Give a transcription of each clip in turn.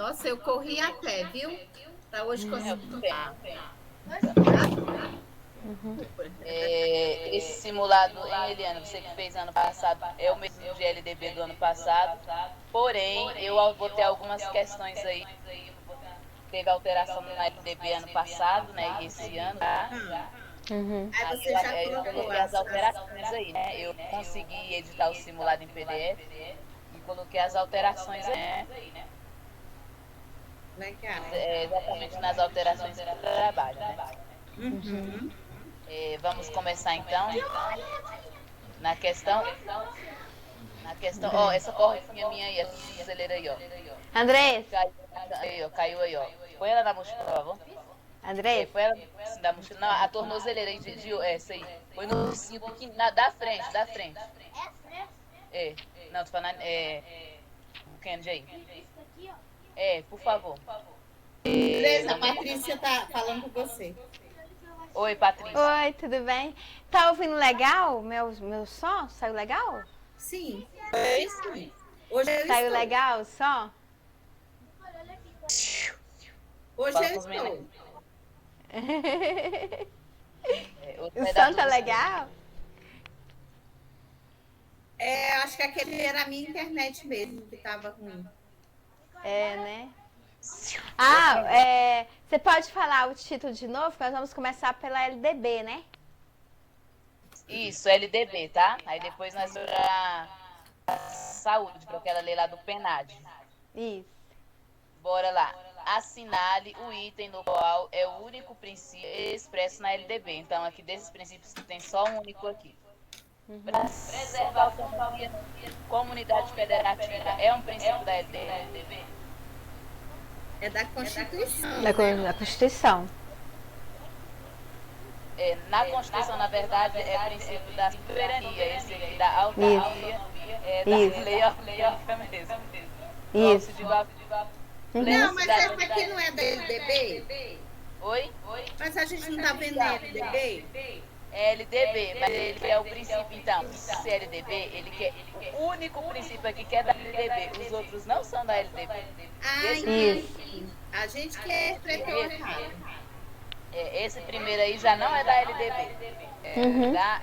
Nossa, eu corri até, viu? Para hoje Eu conseguir tenho. Esse simulado, hein, Eliana, você que fez ano passado, é o mesmo de LDB do ano passado, porém, eu botei algumas questões aí. Teve alteração na LDB ano passado, né, e esse ano, tá? Uhum. Aí Aí você já eu colocou coloquei as alterações aí, né? Eu consegui editar o simulado em PDF e coloquei as alterações aí, né? Legal. Exatamente nas alterações que trabalha, né? Uhum. Vamos começar então na questão. Na questão, ó, essa corzinha minha aí, essa tornozeleira aí, ó. Andrés, Caiu aí, ó, caiu aí, ó. Põe ela na mochila, por favor. Andrés, Põe ela assim, na mochila. Não, a tornozeleira aí, essa aí. Põe no ursinho pequeno, da frente, da frente. É, não, tô falando, o Kennedy aí. Por favor. Andresa, a Vamos. Patrícia tá falando com você. Oi, Patrícia. oi, tudo bem? Tá ouvindo legal? Meu som? Saiu legal? Sim, sim. Hoje eu Saiu estou. legal o som? Hoje Fala eu com os meninos. estou. Hoje O vai dar som tá tudo certo. legal? Acho que aquele era a minha internet mesmo que estava ruim. É, né? Ô, filho. Você pode falar o título de novo? Nós vamos começar pela LDB, né? Isso, LDB, tá? Aí depois nós vamos pra saúde, para aquela lei lá do PENAD. Isso. Bora lá. Assinale o item no qual é o único princípio expresso na LDB. Então, aqui desses princípios tem só um único aqui. Preservar a autonomia, comunidade federativa é um princípio da LDB? É da Constituição, Da Constituição. Na Constituição, na verdade, é princípio da soberania. Esse aqui da autonomia é da Isso. lei orgânica mesmo. Isso. Não, Plena mas essa cidadania. aqui não é da LDB? Oi? Mas a gente não está vendo a LDB? É LDB, mas ele é o princípio, então, se é LDB, ele quer o único princípio aqui que é da LDB, os outros não são da LDB. Ah, Esse, entendi. A gente que interpretou errado. esse primeiro aí já não é da LDB, Uhum. da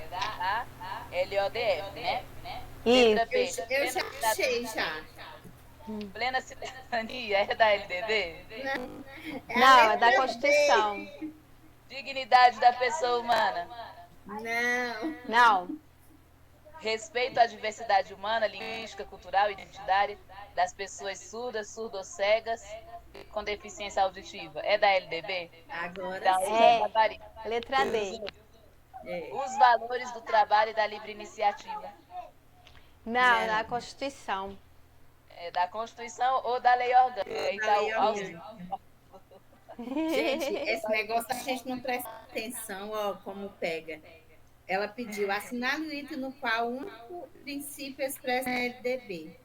LODF, né? Isso. Letra B, Eu já achei já. plena cidadania é da LDB? Não, é da Constituição. Dignidade da pessoa humana. Não. Não. Respeito à diversidade humana, linguística, cultural e identitária das pessoas surdas, surdo-cegas com deficiência auditiva. É da LDB? Agora Então, sim. isso é gabarito. Letra D. Os valores do trabalho e da livre iniciativa. Não, da Constituição. É da Constituição ou da lei orgânica? Aí tá lei aos... orgânica. Gente, esse negócio a gente não presta atenção, ó, como pega. Ela pediu assinale o item no qual o único princípio expresso na LDB.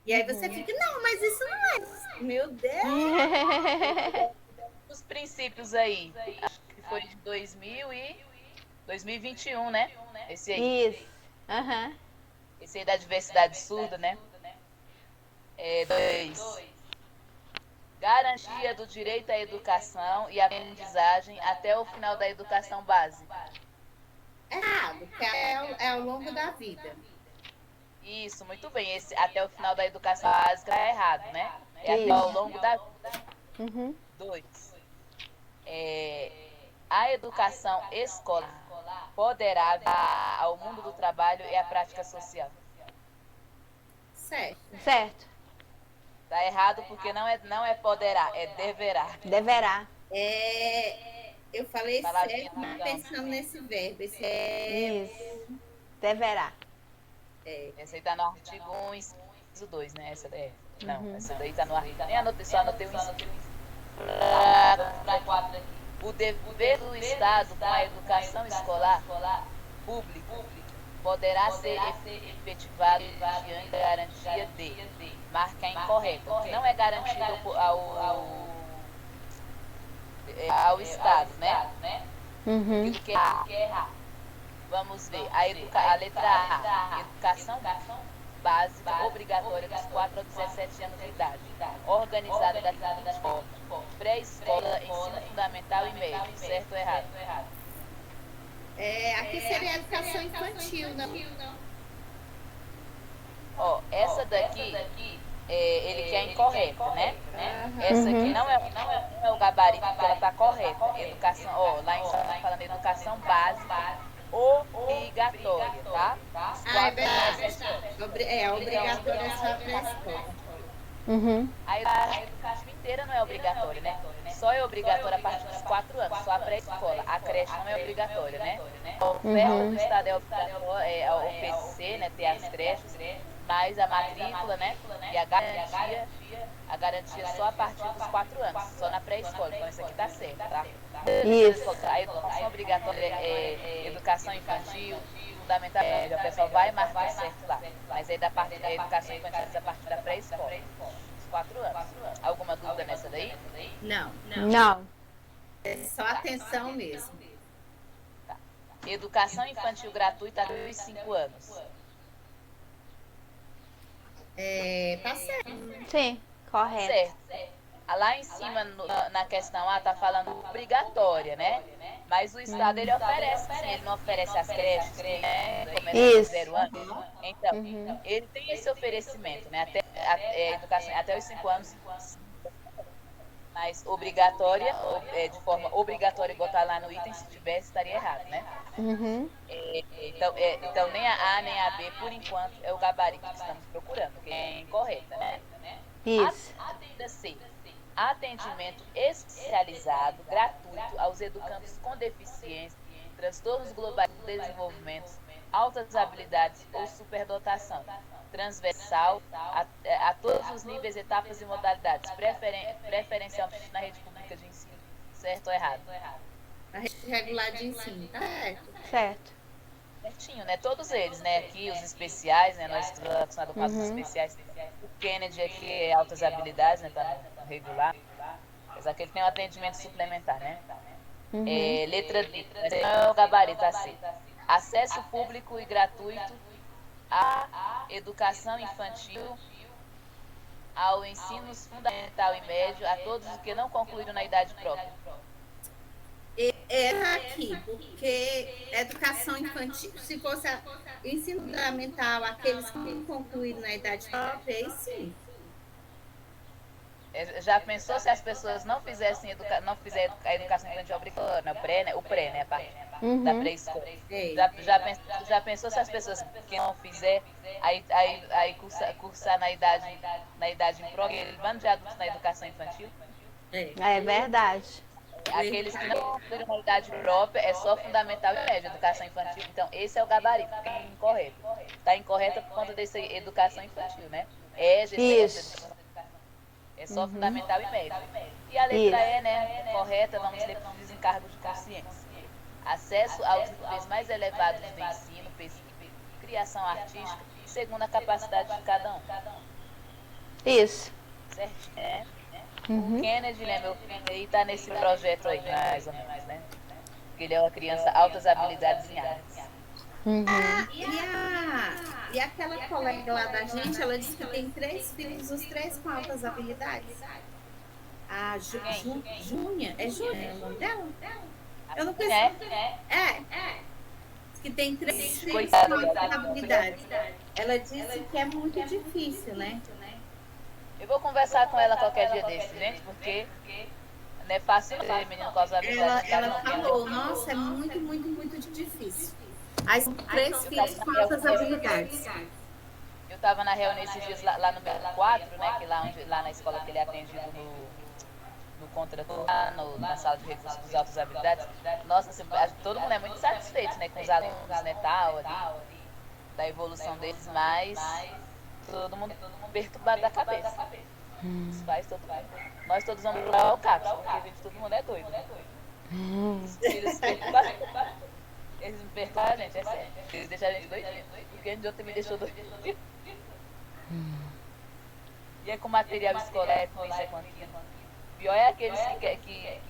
E aí você fica, não, mas isso não é. Meu Deus! Os princípios aí, acho que foi de 2021, né? Esse aí. Isso. Aham. Esse aí da diversidade surda, né? 2. Garantia do direito à educação e aprendizagem até o final da educação básica. Errado, que é ao longo da vida. Isso, muito bem. Esse até o final da educação básica é errado, né? É até ao longo da vida. Uhum. 2. A educação escolar poderá vir ao mundo do trabalho e à prática social. Certo. Certo. Tá errado porque não é poderá, é deverá. Deverá. Eu falei Palavrinha certo, mas na pensando nesse verbo. Esse Isso. Deverá. Essa aí tá no artigo 1, inciso 2, né? Essa daí. Não, essa daí tá no artigo. Nem anotei, só anotei o inciso. O dever do Estado com a educação escolar pública poderá ser efetivado mediante garantia de marca incorreta, que não é garantido ao Estado, né? Uhum. Aquilo que é errado. Vamos ver. A letra A, educação básica obrigatória dos 4 a 17 anos de idade, organizada da seguinte forma: pré-escola, ensino fundamental e médio, certo ou errado? Aqui seria educação infantil, não? Ó, essa daqui, ele quer incorreta, né? Essa aqui Uhum. não é o gabarito, porque ela está correta. Educação, ó, lá em cima tá falando educação básica obrigatória, tá? Os Ah, é 4 a verdade. 17 anos. Obrigatório é só para a escola. Uhum. A educação inteira não é obrigatória, né? Só é obrigatória a partir dos 4 anos, só a pré-escola. A creche não é obrigatória, né? A oferta do Estado é obrigatória, é a OPC, né? Ter as creches, mas a matrícula, né? E a garantia só a partir dos 4 anos, só na pré-escola. Então isso aqui tá certo, tá? Isso. A educação obrigatória é educação infantil, fundamental, o pessoal vai marcar certo lá. Mas aí da parte da educação infantil a partir da pré-escola, os 4 anos. Alguma dúvida nessa daí? Não, Não. é só atenção mesmo. Tá. Educação infantil gratuita até os 5 anos. Tá certo. Sim, correto. Certo. Lá em cima, na questão A, tá falando obrigatória, né? Mas o Estado, ele oferece, sim, ele não oferece as creches, né? Começando com Isso. 0 anos. Então, ele tem esse oferecimento, né? Educação, até os 5 anos, mas obrigatória, de forma obrigatória, botar lá no item, se tivesse, estaria errado, né? Uhum. Então, nem a A nem a B, por enquanto, é o gabarito que estamos procurando, que é incorreta, né? Isso. Atenda C. Atendimento especializado, gratuito aos educandos com deficiência, transtornos globais do desenvolvimento, altas habilidades ou superdotação. Transversal a todos os níveis, etapas e modalidades, preferencialmente na rede pública de ensino. Certo ou errado? A rede regular de ensino, tá certo. Certo. Certinho, né? Todos eles, né? Aqui os especiais, né? Nós estamos acostumados com os especiais. O Kennedy aqui é altas habilidades, né? Tá no regular. Apesar que ele tem um atendimento suplementar, né? Letra D. Esse não é o gabarito AC. Acesso público e gratuito à educação infantil, ao ensino fundamental e médio, a todos os que não concluíram na idade própria. Era aqui, porque educação infantil, se fosse ensino fundamental, aqueles que não concluíram na idade própria, aí sim. Já pensou se as pessoas não fizessem a educação infantil obrigatória, né? O pré, né? A parte da pré-escola. Já pensou se as pessoas que não fizer, aí cursar na idade em bando de adultos na educação infantil? É verdade. Aqueles que não concluíram na idade própria é só fundamental e médio, educação infantil. Então, esse é o gabarito, que é incorreto. Está incorreta por conta dessa educação infantil, né? Isso. É só fundamental e médio. E a letra E, né? Correta, vamos ler por desencargo de consciência. Acesso aos níveis mais elevados do ensino, pesquisa, criação artística, segundo a capacidade de cada um. Isso. Certo? O Kennedy, né, meu filho, aí tá nesse projeto aí, mais ou menos, né? Porque ele é uma criança altas habilidades em artes. E aquela colega lá da gente, ela disse que tem 3 filhos, os 3 com altas habilidades. A Júnia, é Júnia o nome dela? Eu não conheço. Diz que tem 3 filhos com altas habilidades. Ela disse que é muito difícil, né? Eu vou conversar com ela qualquer dia desse, gente, porque não é fácil não ser menino com as habilidades. Ela falou, nossa, é muito, muito, muito difícil. Aí são 3 filhos com altas habilidades. Eu estava na reunião esses dias lá no 4, né? Que lá na escola que ele é atendido no contrato, na sala de recursos dos altas habilidades. Nossa, assim, todo mundo é muito satisfeito, né? Com os alunos, né? Tal, ali, da evolução deles, mas todo mundo perturbado da cabeça. Os pais, nós todos vamos procurar o CAPS, porque todo mundo é doido, né? Os filhos perturbados. Eles me perturbam a gente, é sério. Eles deixam a gente doidinho. Porque a gente ontem me deixou doidinho. E é com material escolar, com isso, é com aquilo. Pior é aqueles que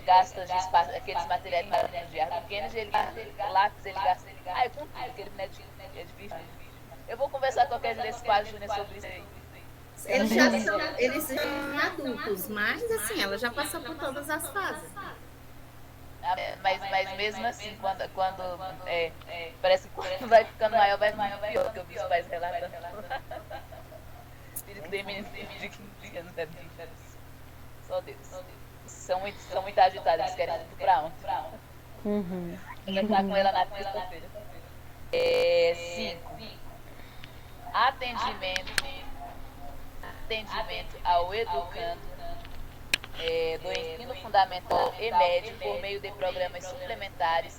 gastam de espaço, aqueles materiais de arte. O Kennedy, ele gasta lápis, ele gasta. É com tudo, aquele é difícil. Eu vou conversar com aquele desse com a Júnior sobre isso aí. Eles são adultos, mas assim, ela já passou por todas as fases. Mas mesmo assim, parece que quando vai ficando maior, vai ficando pior, que eu vi os pais relatando. Filho que tem menino de 15 anos, é bicho. Só Deus. São muito agitados, eles querem tudo pra ontem. Eu vou estar com ela na terça-feira. 5. Atendimento ao educando do ensino fundamental e médio por meio de programas suplementares,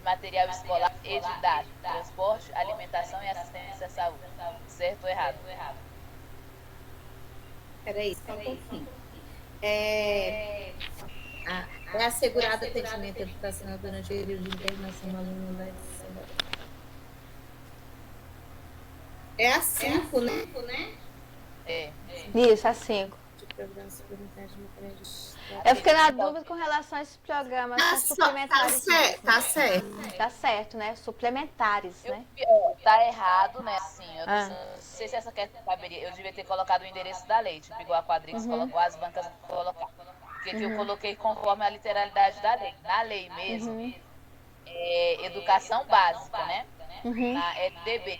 material escolar e didático, transporte, alimentação e assistência à saúde. Certo ou errado? Peraí, só um pouquinho. É assegurado atendimento educacional durante o período de internação do aluno da É a 5, né? Isso, a 5. Eu fiquei na dúvida com relação a esses programas suplementares. Tá certo, né? Suplementares, né? Tá errado, né? Assim, eu não sei se essa questão caberia. Eu devia ter colocado o endereço da lei, tipo igual a Quadrix colocou, as bancas colocar. Porque aqui eu coloquei conforme a literalidade da lei. Na lei mesmo, educação básica, né? Na LDB.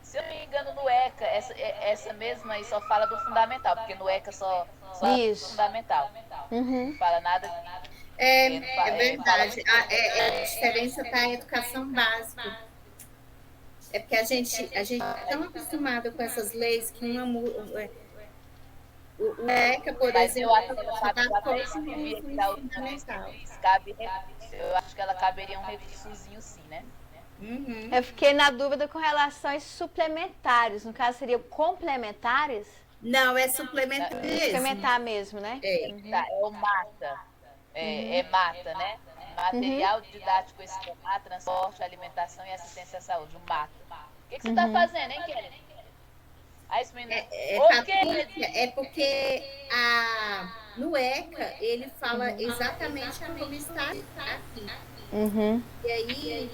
Se eu não me engano, no ECA, essa mesma aí só fala do fundamental, porque no ECA só fala do fundamental. Não fala nada. É verdade. A diferença está em educação básica. É porque a gente é tão acostumado com essas leis que o ECA, por exemplo, eu acho que ela está cabe fundamental. Eu acho que ela caberia um recursozinho sim, né? Eu fiquei na dúvida com relação aos suplementares. No caso, seriam complementares? Não, é suplementar mesmo. Suplementar mesmo, né? Tá, é o MATA. É MATA, né? Material didático escolar, transporte, alimentação e assistência à saúde. O MATA. O que você está fazendo, hein, Kelly? Esse menino... É porque no ECA ele fala exatamente como está aqui. E aí,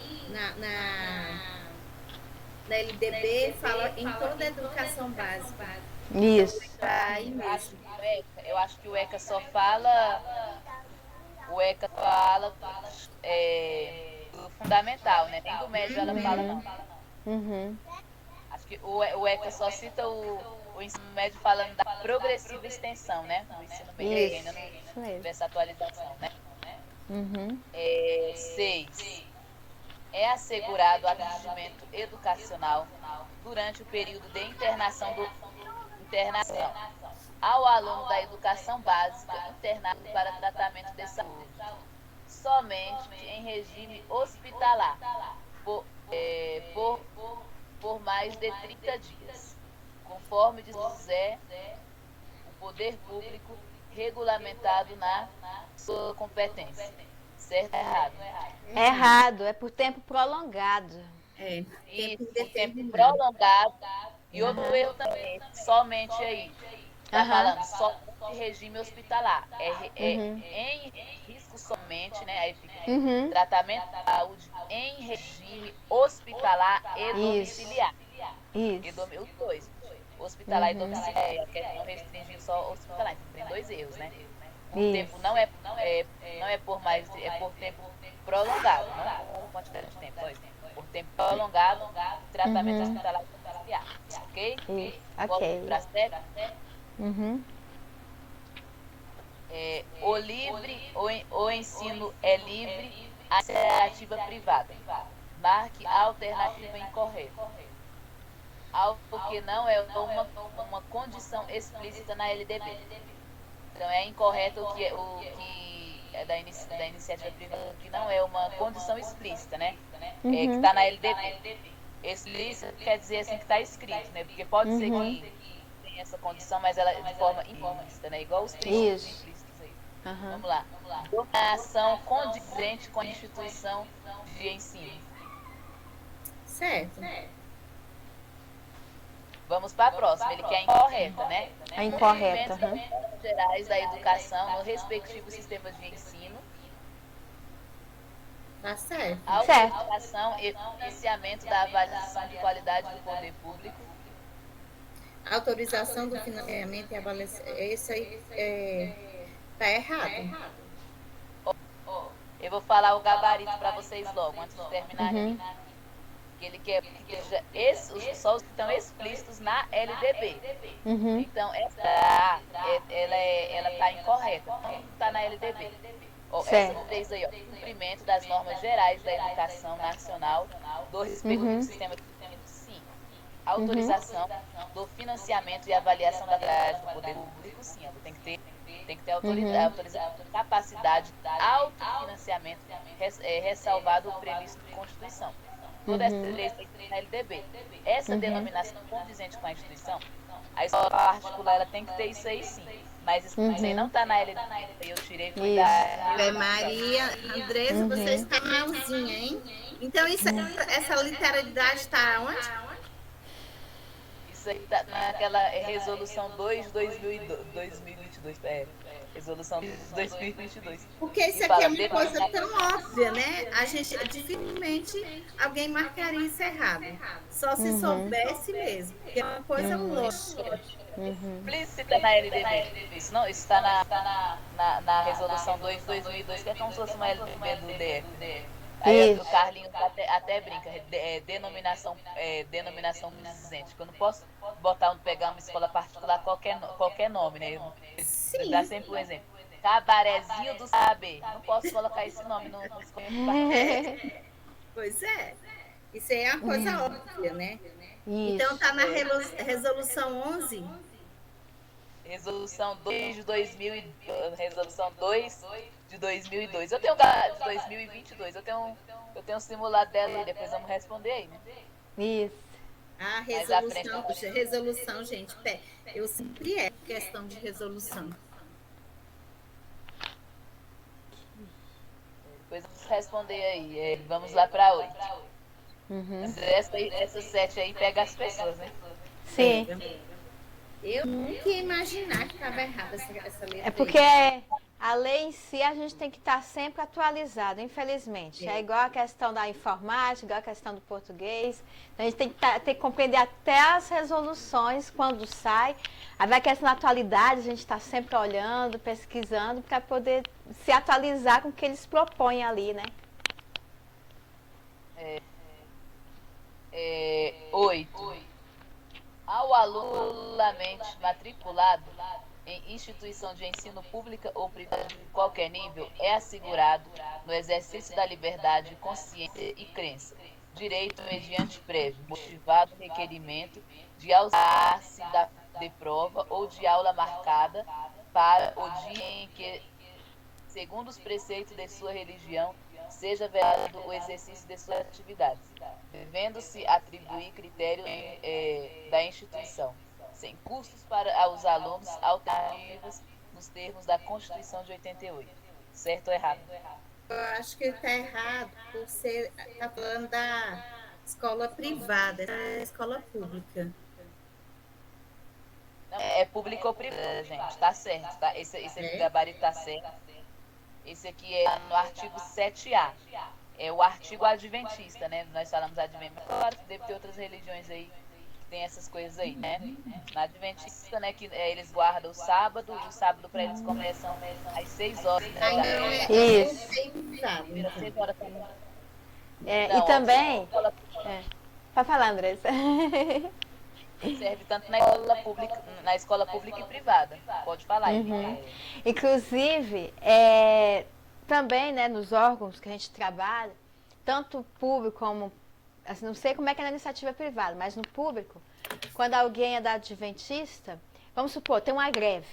na LDB, fala em toda a educação básica. Isso. Aí mesmo. Eu acho que o ECA só fala... O ECA fala do fundamental, né? Nem do médio ela fala, não. Acho que o ECA só cita o ensino médio falando da progressiva extensão, né? Do ensino médio, ainda não teve essa atualização, né? 6. É assegurado o atendimento educacional durante o período de internação ao aluno da educação básica internado para tratamento de saúde, somente em regime hospitalar, por mais de 30 dias, conforme disser o poder público regulamentado na sua competência. Certo ou errado? Errado, é por tempo prolongado. Isso, por tempo prolongado. E outro erro também, somente aí. Tá falando só de regime hospitalar. Em risco somente, né? Aí fica tratamento de saúde em regime hospitalar e domiciliar. Isso. Os dois. Hospitalar e domiciliar. Que não restringe só hospitalar. Então, tem 2 erros, né? O tempo não é por mais, é por tempo prolongado, não por quantidade de tempo, por tempo prolongado, tratamento hospitalar e domiciliar. Ok? Ok. Para certo? O ensino é livre, a iniciativa privada. Marque a alternativa incorreta. Algo que não é uma condição explícita na LDB. Então é incorreto o que é da iniciativa privada, que não é uma condição explícita, né? Que está na LDB. Explícita quer dizer assim que está escrito, né? Porque pode ser que tenha essa condição, mas ela é de forma implícita, né? Igual os princípios implícitos aí. Vamos lá. Dominação condizente com a instituição de ensino. Certo. Vamos para a próxima. Ele quer a incorreta, né? A incorreta. Das normas gerais da educação no respectivo sistema de ensino. Tá certo. Autorização e financiamento da avaliação de qualidade do poder público. Autorização do financiamento e avaliação. Isso aí tá errado. Eu vou falar o gabarito para vocês logo, antes de terminar aqui. Que ele quer só os que estão explícitos na LDB. Então, essa A, ela está incorreta, não está na LDB. Essa 3 aí, cumprimento das normas gerais da educação nacional do respectivo sistema de ensino, sim. Autorização do financiamento e avaliação da atividade do poder público, sim. Ela tem que ter autorização, capacidade, autofinanciamento, ressalvado o previsto na Constituição. Toda essa lei tem na LDB. Essa denominação condizente com a instituição, a escola particular ela tem que ter isso aí sim. Mas isso aí não está na LDB. Eu tirei cuidado. Maria, Andressa, você está malzinha, hein? Então, essa literalidade está onde? Isso aí está naquela resolução 2 de 2022. Resolução de 2022. Porque isso aqui é uma coisa tão óbvia, né? A gente dificilmente alguém marcaria isso errado. Só se soubesse mesmo. Porque é uma coisa lógica. Explícita na LDB. Isso não, isso está na resolução 2 de 2002, que é como se fosse uma LDB do DF. Aí o Carlinhos até brinca, denominação condizente, que eu não posso pegar uma escola particular qualquer nome, né? Eu dar sempre um exemplo. Cabarezinho do Saber. Não posso colocar esse nome no escola particular. Pois é. Isso aí é uma coisa óbvia, né? Então tá na resolução 11? Resolução 2 de 2002. Eu tenho de 2022. Eu tenho um simulado dela e depois vamos responder aí, né? Isso. A resolução, gente, eu sempre questão de resolução. Depois vamos responder aí. Vamos lá para 8. Essa 7 aí pega as pessoas, né? Sim. Eu nunca ia imaginar que estava errada essa letra. É porque a lei em si a gente tem que estar sempre atualizado, infelizmente. É igual a questão da informática, igual a questão do português. Então, a gente tem que compreender até as resoluções quando sai. Aí vai a questão da atualidade, a gente está sempre olhando, pesquisando, para poder se atualizar com o que eles propõem ali, né? 8. Ao aluno matriculado em instituição de ensino pública ou privada de qualquer nível, é assegurado, no exercício da liberdade de consciência e crença, direito mediante prévio, motivado requerimento de ausar-se de prova ou de aula marcada para o dia em que, segundo os preceitos de sua religião, seja velado o exercício de suas atividades, devendo-se atribuir critério da instituição, sem custos para os alunos, alternativas nos termos da Constituição de 88. Certo ou errado? Eu acho que está errado por está falando da escola privada, da escola pública. Não, é público ou privado, gente, tá certo, tá? Esse gabarito tá certo. Esse aqui é no artigo 7A. É o artigo adventista, né? Nós falamos adventista, mas claro que deve ter outras religiões aí que tem essas coisas aí, né? Na adventista, né, que eles guardam o sábado, e o sábado para eles começam às 6 horas. Né? Isso. 6 horas também. E também... Pode falar, Andressa. Serve tanto na escola pública e privada. Pode falar. Inclusive, também, né, nos órgãos que a gente trabalha, tanto público como, assim, não sei como é que é na iniciativa privada, mas no público, quando alguém é da adventista, vamos supor, tem uma greve,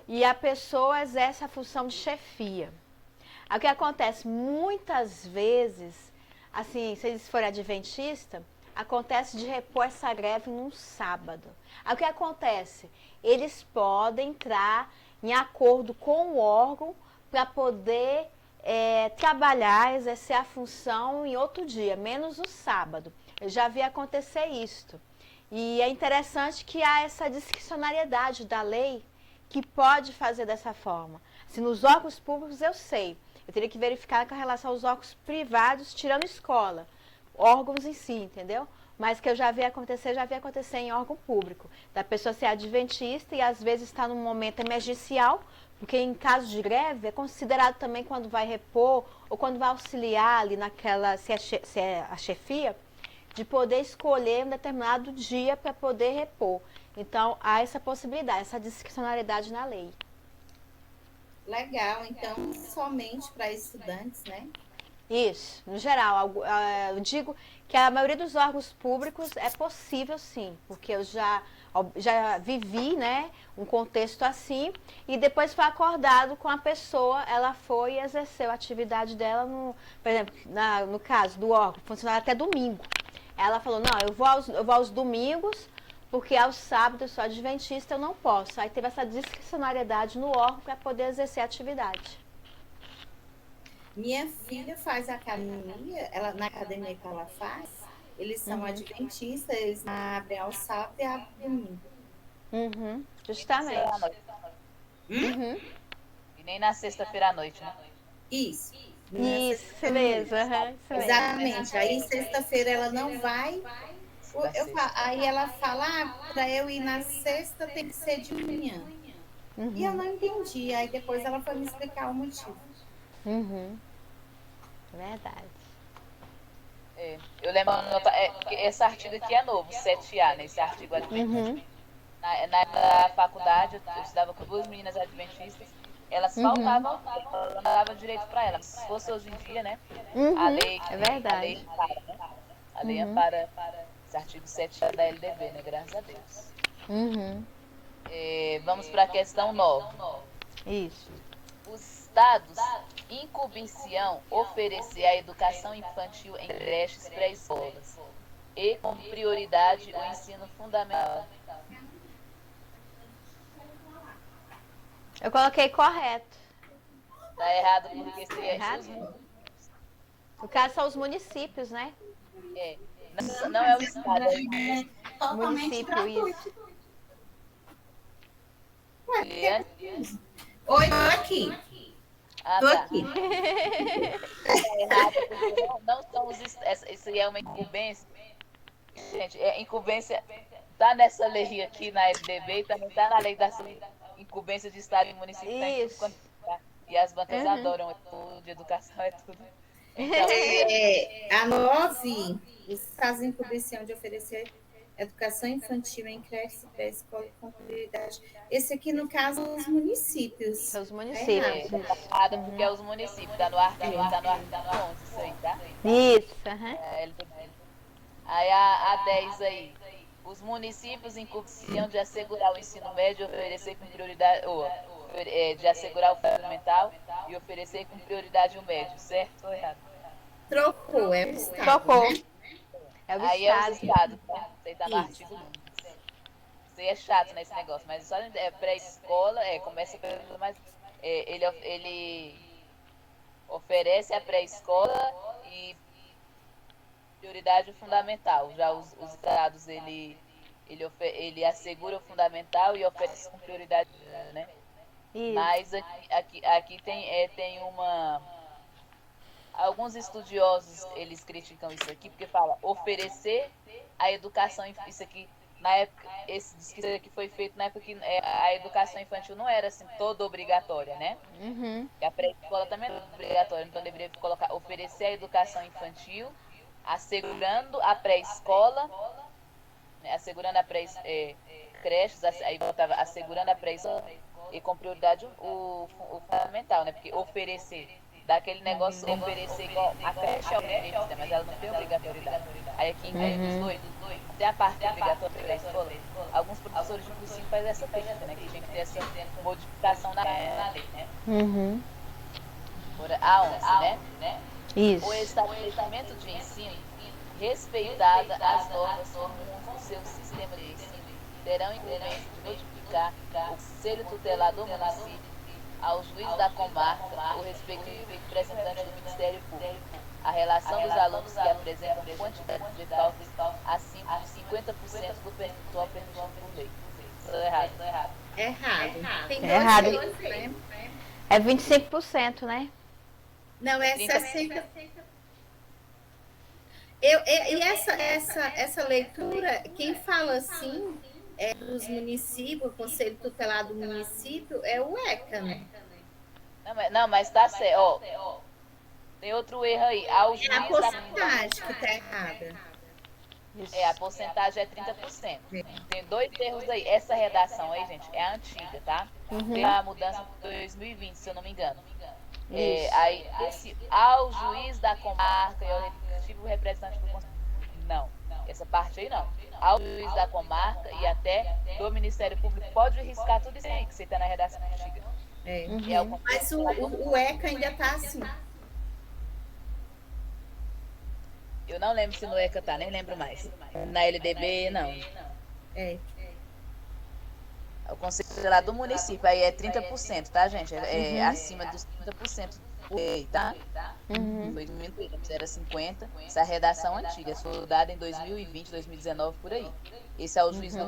e a pessoa exerce a função de chefia. Aí o que acontece? Muitas vezes, assim, se eles forem adventistas, acontece de repor essa greve num sábado. Aí o que acontece? Eles podem entrar em acordo com o órgão para poder trabalhar, exercer a função em outro dia, menos o sábado. Eu já vi acontecer isto. E é interessante que há essa discricionariedade da lei que pode fazer dessa forma. Se nos órgãos públicos eu sei. Eu teria que verificar com relação aos órgãos privados, tirando escola, órgãos em si, entendeu? Mas que eu já vi acontecer em órgão público. Da pessoa ser adventista e às vezes está num momento emergencial, porque em caso de greve é considerado também quando vai repor ou quando vai auxiliar ali naquela, se é a chefia, de poder escolher um determinado dia para poder repor. Então, há essa possibilidade, essa discricionalidade na lei. Legal, então somente para estudantes, né? Isso, no geral, eu digo que a maioria dos órgãos públicos é possível sim, porque eu já vivi, né, um contexto assim, e depois foi acordado com a pessoa, ela foi e exerceu a atividade dela, por exemplo, no caso do órgão, funcionava até domingo. Ela falou, não, eu vou aos domingos, porque aos sábados eu sou adventista, eu não posso. Aí teve essa discricionariedade no órgão para poder exercer a atividade. Minha filha faz academia, ela, na academia que ela faz, eles são adventistas, eles abrem ao sábado e abrem domingo. Justamente. E nem na sexta-feira à noite, né? Isso. Isso mesmo. Exatamente. Aí sexta-feira ela não vai. Aí ela fala, para eu ir na sexta tem que ser de manhã. E eu não entendi. Aí depois ela foi me explicar o motivo. Verdade. Eu lembro, esse artigo aqui é novo, 7A, né? Esse artigo adventista. Na faculdade, eu estudava com 2 meninas adventistas, elas faltavam tempo, eu não dava direito para elas. Se fosse hoje em dia, né? A lei, é verdade. A lei ampara, né? A lei ampara esse artigo 7A da LDB, né? Graças a Deus. Vamos para a questão 9. Isso. Os estados incumbiciam oferecer a educação infantil em creches pré-escolas e com prioridade o ensino fundamental. Eu coloquei correto. Tá errado porque seria Errado? No caso são os municípios, né? Não é o estado, é o município, isso. Oi, tô aqui. Tô tá. aqui. Tá errado porque não são os estados. Isso é uma incumbência. Gente, incumbência tá nessa lei aqui na LDB e também tá na lei da incumbência de estado e município. Isso. E as bancas adoram tudo, de educação é tudo. Então, A 9, os estados incumbiciam de oferecer educação infantil em creches e pré-escola com prioridade. Esse aqui, no caso, os municípios. São os municípios. Errado porque é os municípios, tá no artigo 11, isso aí, tá? Isso, Aí a 10 aí. Os municípios incumbiciam de assegurar o ensino médio e oferecer com prioridade, de assegurar o fundamental e oferecer com prioridade o médio, certo ou errado? Trocou, é o estado. Trocou. Né? É o estado, tá? Isso aí tá no artigo 11. Isso aí é chato nesse negócio, mas só pré-escola, começa pelo mais. Ele oferece a pré-escola e prioridade fundamental. Já os estados, ele assegura o fundamental e oferece com prioridade, né? Isso. Mas aqui tem uma... Alguns estudiosos, eles criticam isso aqui, porque fala oferecer a educação, isso aqui, na época, isso aqui foi feito na época que a educação infantil não era assim toda obrigatória, né? E a pré-escola também era obrigatória, então deveria colocar oferecer a educação infantil, assegurando a pré-escola, né? Assegurando a creches, aí botava assegurando a pré-escola e com prioridade o fundamental, né? Porque oferecer, daquele negócio, oferecer igual a creche é obrigatória, mas ela não tem obrigatoriedade. Aí aqui em os dois, tem a parte obrigatória da escola. Alguns professores de cursinho fazem essa crítica, né? Que tinha que ter essa modificação na lei, né? A 11, né? Isso. O estabelecimento de ensino, respeitada as normas comuns do seu sistema de ensino, terão incumbência de notificar o Conselho Tutelar do município, ao juiz da comarca, o respectivo representante do Ministério Público, a relação dos alunos que apresentam quantidade de faltas acima de 50% do percentual permitido por lei. Estou errado. Errado. Tem dois Errado. dois, né? É 25%, né? Não, é 30%. 60. E essa leitura, quem fala assim é dos municípios, o Conselho Tutelar do Município, é o ECA, né? Não, mas tá certo. Ó, tem outro erro aí. Ao É a juiz da porcentagem que está errada. a porcentagem é 30%. Tem dois erros aí. Essa redação aí, gente, é antiga, tá? Tem a mudança de 2020, se eu não me engano. Aí, ao juiz da comarca e ao respectivo representante do conselho. Não, essa parte aí não. Ao juiz da comarca e até do Ministério Público. Pode riscar tudo isso aí que você está na redação antiga. Mas o ECA ainda está assim. Eu não lembro se no ECA tá, nem lembro mais. Na LDB, não. O conselho tutelar do município, aí é 30%, tá, gente? É acima dos 30% por lei, tá? Foi diminuído, era 50%. Essa redação antiga, foi dada em 2020, 2019, por aí. Esse é o juiz da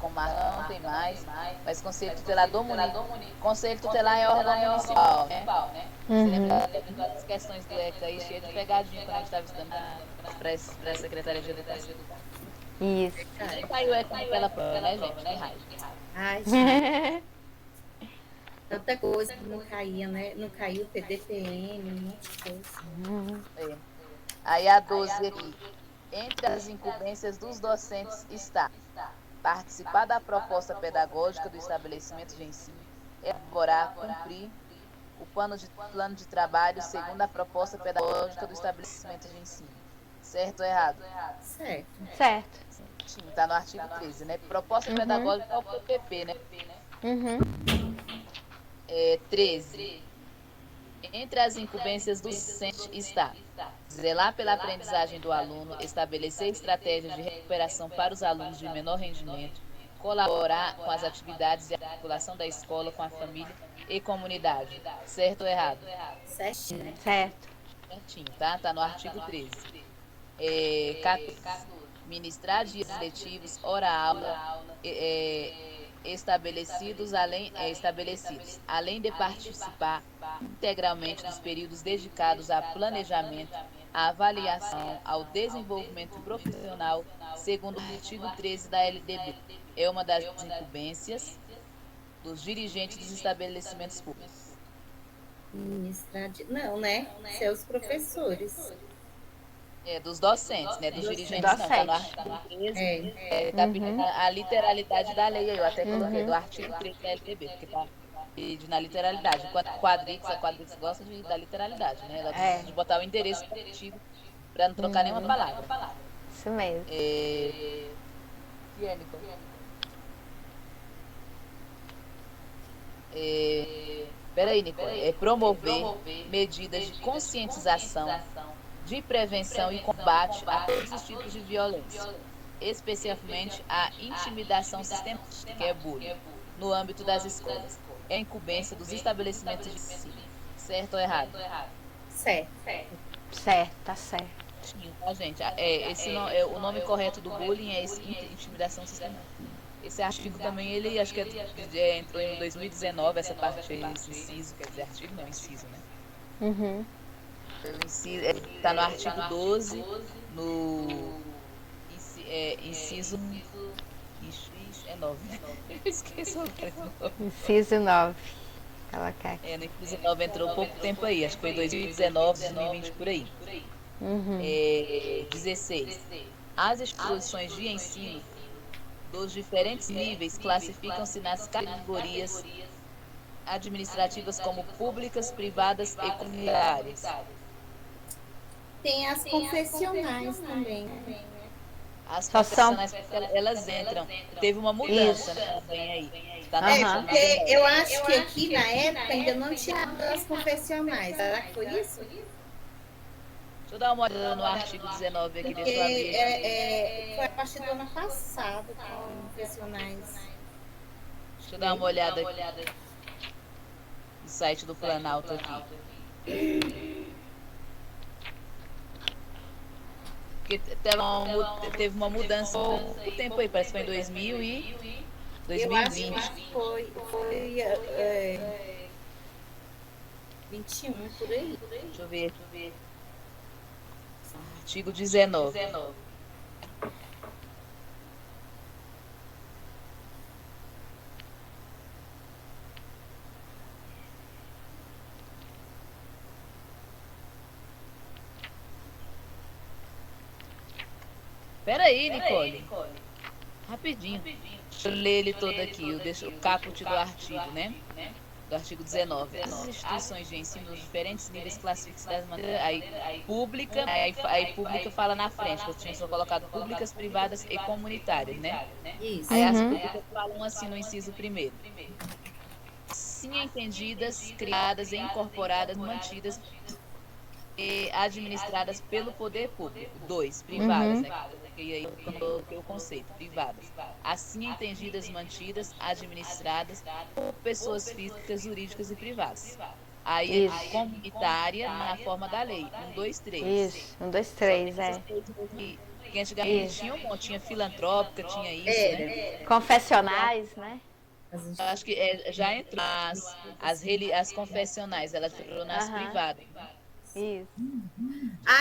comarca, não tem mais. Mas conselho tutelar do município. Conselho tutelar é órgão municipal, né? Você lembra das questões do ECA aí, cheia de pegadinha quando a gente estava estudando para a Secretaria de Educação. Isso. Nem caiu o ECA naquela prova, né, gente? Que raiva. Ai, gente. Tanta coisa que não caía, né? Não caiu o PDPM, um monte de coisa. Aí a 12 aqui. Entre as incumbências dos docentes está participar da proposta pedagógica do estabelecimento de ensino, elaborar, cumprir o plano de trabalho segundo a proposta pedagógica do estabelecimento de ensino. Certo ou errado? Certo. Está no artigo 13, né? Proposta pedagógica é o PPP, né? 13. Entre as incumbências do docente está zelar pela aprendizagem do aluno, estabelecer estratégias de recuperação para os alunos de menor rendimento, colaborar com as atividades e articulação da escola com a família e comunidade. Certo ou errado? Certinho. Certo. Certinho, tá? Tá no artigo 13. 14. Ministrar dias letivos, hora-aula, estabelecidos, além de participar integralmente dos períodos dedicados a planejamento, à avaliação, ao desenvolvimento profissional, segundo o artigo 13 da LDB. É uma das incumbências dos dirigentes dos estabelecimentos públicos. Não, né? Seus professores. Dos docentes, né? Dos dirigentes não, tá no artigo 13. Tá pedindo a literalidade da lei aí, eu até coloquei do artigo 13 da LDB, porque tá pedindo na literalidade. Enquanto a Quadrix gosta da literalidade, né? Ela gosta de botar o endereço do artigo para não trocar nenhuma palavra. Isso mesmo. Peraí, Nicole. Promover medidas de conscientização, de prevenção e combate a todos os tipos de violência, especialmente a intimidação sistemática, que é bullying, no âmbito das escolas. É incumbência dos estabelecimentos de ensino. Certo ou errado? Certo. Certo, tá certo. Tá, gente? O nome correto do bullying é intimidação sistemática. Esse artigo também, ele acho que entrou em 2019, essa parte aí, esse inciso, quer dizer, artigo não, inciso, né? Está no artigo 12, no inciso. É 9. Eu esqueço o Inciso 9. Colocar aqui. No inciso 9 entrou pouco tempo aí, acho que foi 2019, 2020 por aí. 16. As instituições de ensino dos diferentes níveis classificam-se nas categorias administrativas como públicas, privadas e comunitárias. Tem as confessionais também. As confessionais, elas entram. Teve uma mudança também aí. Tá porque eu acho que aqui na época ainda não tinha as confessionais. Será que foi isso? Deixa eu dar uma olhada no artigo 19 aqui. Porque deixa eu abrir. foi a partir do ano passado com confessionais. Deixa eu dar uma olhada aqui no site do Planalto aqui. Porque teve uma mudança há pouco tempo aí, parece que foi em 2020. Eu acho que foi 21 por aí. Deixa eu ver. Artigo 19. Peraí, Nicole. Rapidinho. Deixa eu ler ele todo aqui, o caput do artigo, né? Do artigo 19. As instituições de ensino dos diferentes níveis classificadas de maneira pública, aí pública fala na frente, que eu tinha só colocado públicas, privadas e comunitárias, né? Isso. Aí as públicas falam assim no inciso primeiro. Sim entendidas, criadas e incorporadas, mantidas e administradas pelo poder público. 2. Privadas, né? E aí eu coloquei o conceito, privadas. Assim entendidas, mantidas, administradas por pessoas físicas, jurídicas e privadas. Aí Isso. comunitária na forma da lei. 1, 2, 3. Isso, 1, 2, 3, é. Que antigamente tinha um monte, tinha filantrópica, tinha isso, né? Confessionais, né? Eu acho que já entrou as confessionais, ela entrou nas privadas. Isso.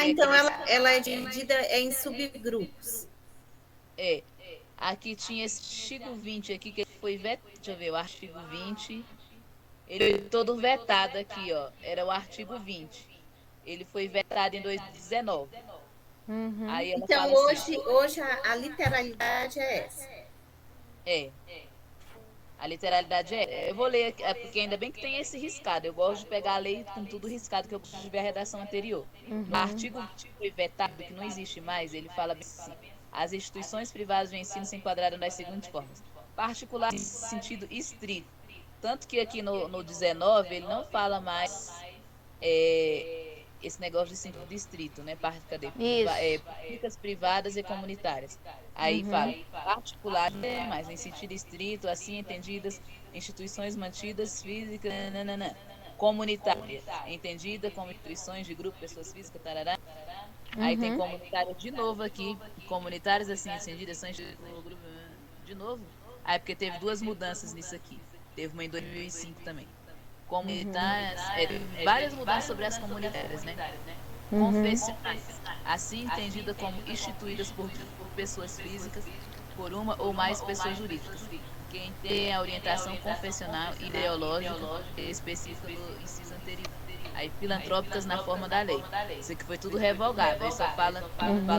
Então ela é dividida em subgrupos. Aqui tinha esse artigo 20 aqui, que foi vetado. Deixa eu ver, o artigo 20. Ele foi todo vetado aqui, ó. Era o artigo 20. Ele foi vetado em 2019. Aí ela Então, fala assim, hoje a literalidade é essa. A literalidade eu vou ler, porque ainda bem que tem esse riscado. Eu gosto de pegar a lei com tudo riscado, que eu gosto de ver a redação anterior. No artigo 20 foi vetado, que não existe mais, ele fala assim: as instituições privadas de ensino se enquadraram das seguintes formas. Particular, em sentido estrito. Tanto que aqui no 19, ele não fala mais esse negócio de sentido distrito, né? Públicas, privadas e comunitárias. Aí fala particular, mas em sentido estrito, assim entendidas, instituições mantidas, físicas, nananã. Comunitária, entendida como instituições de grupo, pessoas físicas, tarará. Aí tem comunitária de novo aqui, comunitárias assim entendidas, são grupo de novo. Aí porque teve duas mudanças nisso aqui. Teve uma em 2005 também. Comunitárias, várias mudanças sobre as comunitárias, né? Confessionais, assim entendida como instituídas por pessoas físicas, por uma ou mais pessoas jurídicas. Quem tem a orientação confessional e ideológica específica do inciso anterior. Aí filantrópicas na forma da lei. Isso aqui foi tudo revogado. Aí só fala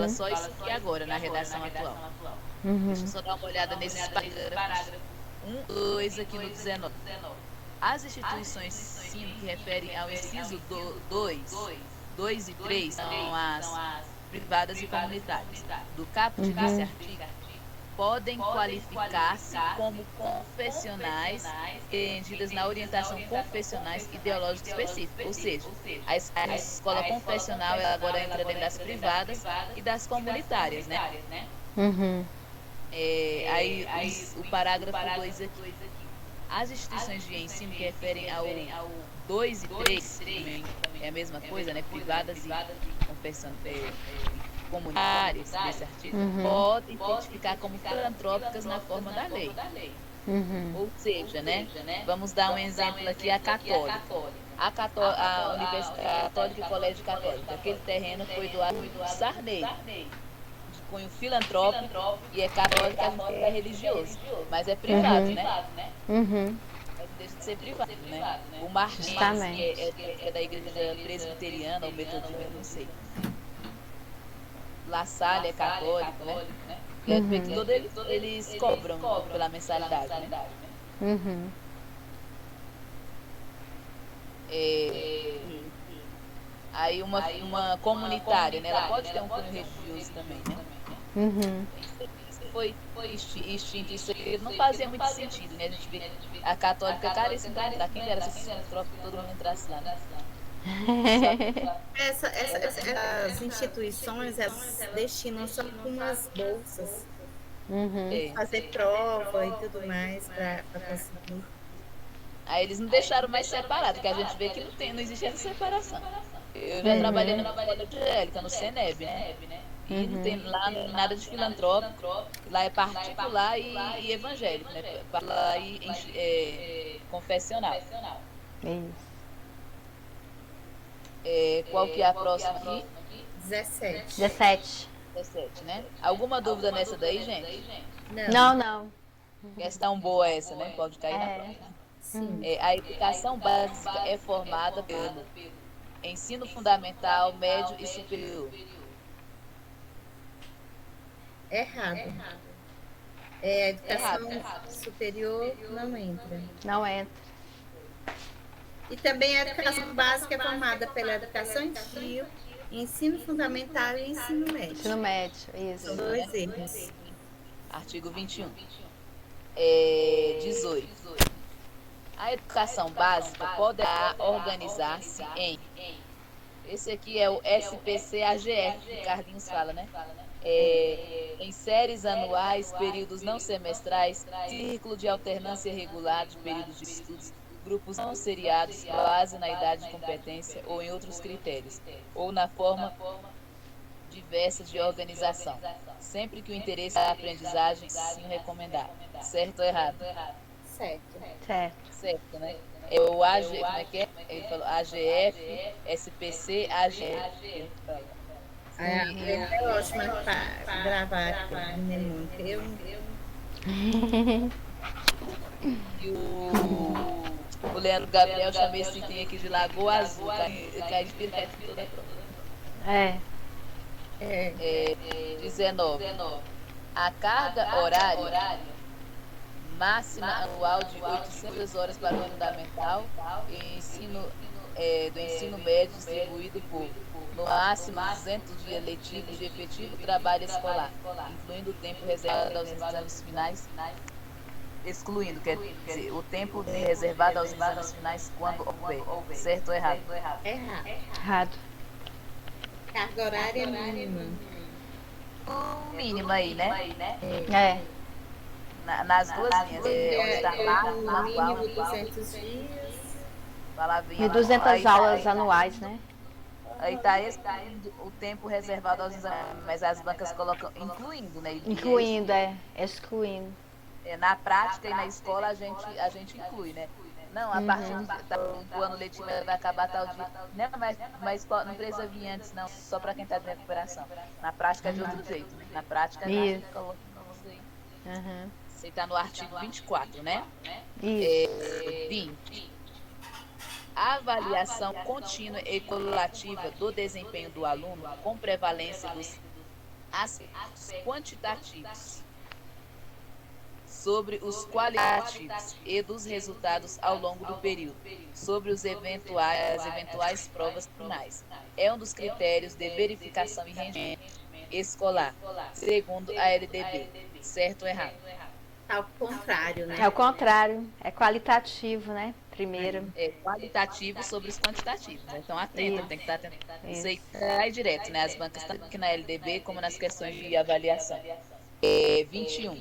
só isso aqui agora, na redação atual. Deixa eu só dar uma olhada nesses parágrafos. 1, 2 aqui no 19. As instituições de ensino que referem ao inciso 2 e 3 são as privadas e comunitárias. Do caput desse artigo, podem qualificar-se como confessionais entendidas na orientação confessionais ideológica específica. Ou seja, a escola confessional ela agora entra dentro das privadas e das comunitárias, né? Aí o parágrafo 2 aqui. As instituições de ensino que referem ao 2 e 3, é a mesma coisa, né? Privadas e comunitárias, desse artigo, podem identificar como filantrópicas na forma da lei. Ou seja, né? Vamos dar um exemplo aqui, a Católica. A Universidade Católica e Colégio Católico. Aquele terreno foi doado por Sarney, de cunho filantrópico, e é católico, a gente é religioso, mas é privado, né? Mas deixa de ser privado, né? O Martins, que é da igreja presbiteriana ou metodista, eu não sei. La Salle é católico, né? Eles cobram pela mensalidade, né? Aí uma comunitária, né? Ela pode ter um cunho religioso também, né? Foi extinto isso aqui, não fazia muito sentido, né? A gente vê a católica, cara, isso não entrar. Quem dera se todo mundo entrasse lá, né? Essas instituições elas destinam só umas bolsas, fazer prova e tudo mais para conseguir. Aí eles não deixaram mais separado, porque a gente vê que não existe essa separação. Eu já trabalhei na escola evangélica, no CENEB, né? E não tem lá nada de filantrópico, lá é particular e evangélico, né? Particular e confessional. Isso. Qual que é a próxima aqui? 17. 17. 17, né? Alguma dúvida nessa daí, gente? Não, não. Questão boa essa, né? Pode cair na É. prova. Sim. A educação básica é formada pelo ensino fundamental, médio e superior. Errado. A educação superior não entra. Não entra. E também a educação básica é formada pela educação infantil, ensino fundamental e ensino médio. Ensino médio, isso. São 2 erros. Artigo 21. 18. A educação básica poderá organizar-se em... Esse aqui é o SPC-AGF, que o Carlinhos fala, né? Em séries anuais, períodos não semestrais, círculo de alternância regular de períodos de estudos, grupos não seriados, base na idade de competência ou em outros critérios, ou na forma diversa de organização, sempre que o interesse da aprendizagem sim recomendar. Certo ou errado? Certo. Certo. Certo, né? É o AG, como é que é? Ele falou AGF, SPC, AGF. É ótimo para gravar aqui, mnemônica. E o Leandro Gabriel chamei esse item aqui de Lagoa Azul, cai direto em toda a prova. 19. A carga horária máxima anual de 800 horas para o fundamental e do ensino médio distribuído por, no máximo, 200 dias letivos de efetivo trabalho escolar, incluindo o tempo reservado aos exames finais, excluindo, quer dizer, o tempo reservado aos exames finais quando houver. Certo ou errado? Errado. Carga horária mínima. Mínima aí, né? É. Nas duas linhas. Onde está lá, No mínimo 200 dias. palavrinha. 1.200 aulas anuais, né? Aí está o tempo reservado aos exames, mas as bancas colocam incluindo, né? Incluindo, excluindo. Na prática e na escola a gente inclui, né? Não, a partir do ano letivo vai acabar tal dia. Não, mas não precisa vir antes, não. Só para quem está de recuperação. Na prática é de outro jeito. Né? Na prática a gente coloca aí. Você está no artigo 24, né? Isso. 20. A avaliação contínua e cumulativa do desempenho do aluno com prevalência dos aspectos quantitativos sobre os qualitativos e dos resultados ao longo do período, sobre as eventuais provas finais. É um dos critérios de verificação e rendimento escolar, segundo a LDB. Certo ou errado? Ao contrário, né? É o contrário. É qualitativo, né? Primeiro. É qualitativo sobre os quantitativos. Né? Então, atenta, tem que estar atento. Isso aí cai direto, né? As bancas, tanto aqui na LDB como nas questões de avaliação. 21.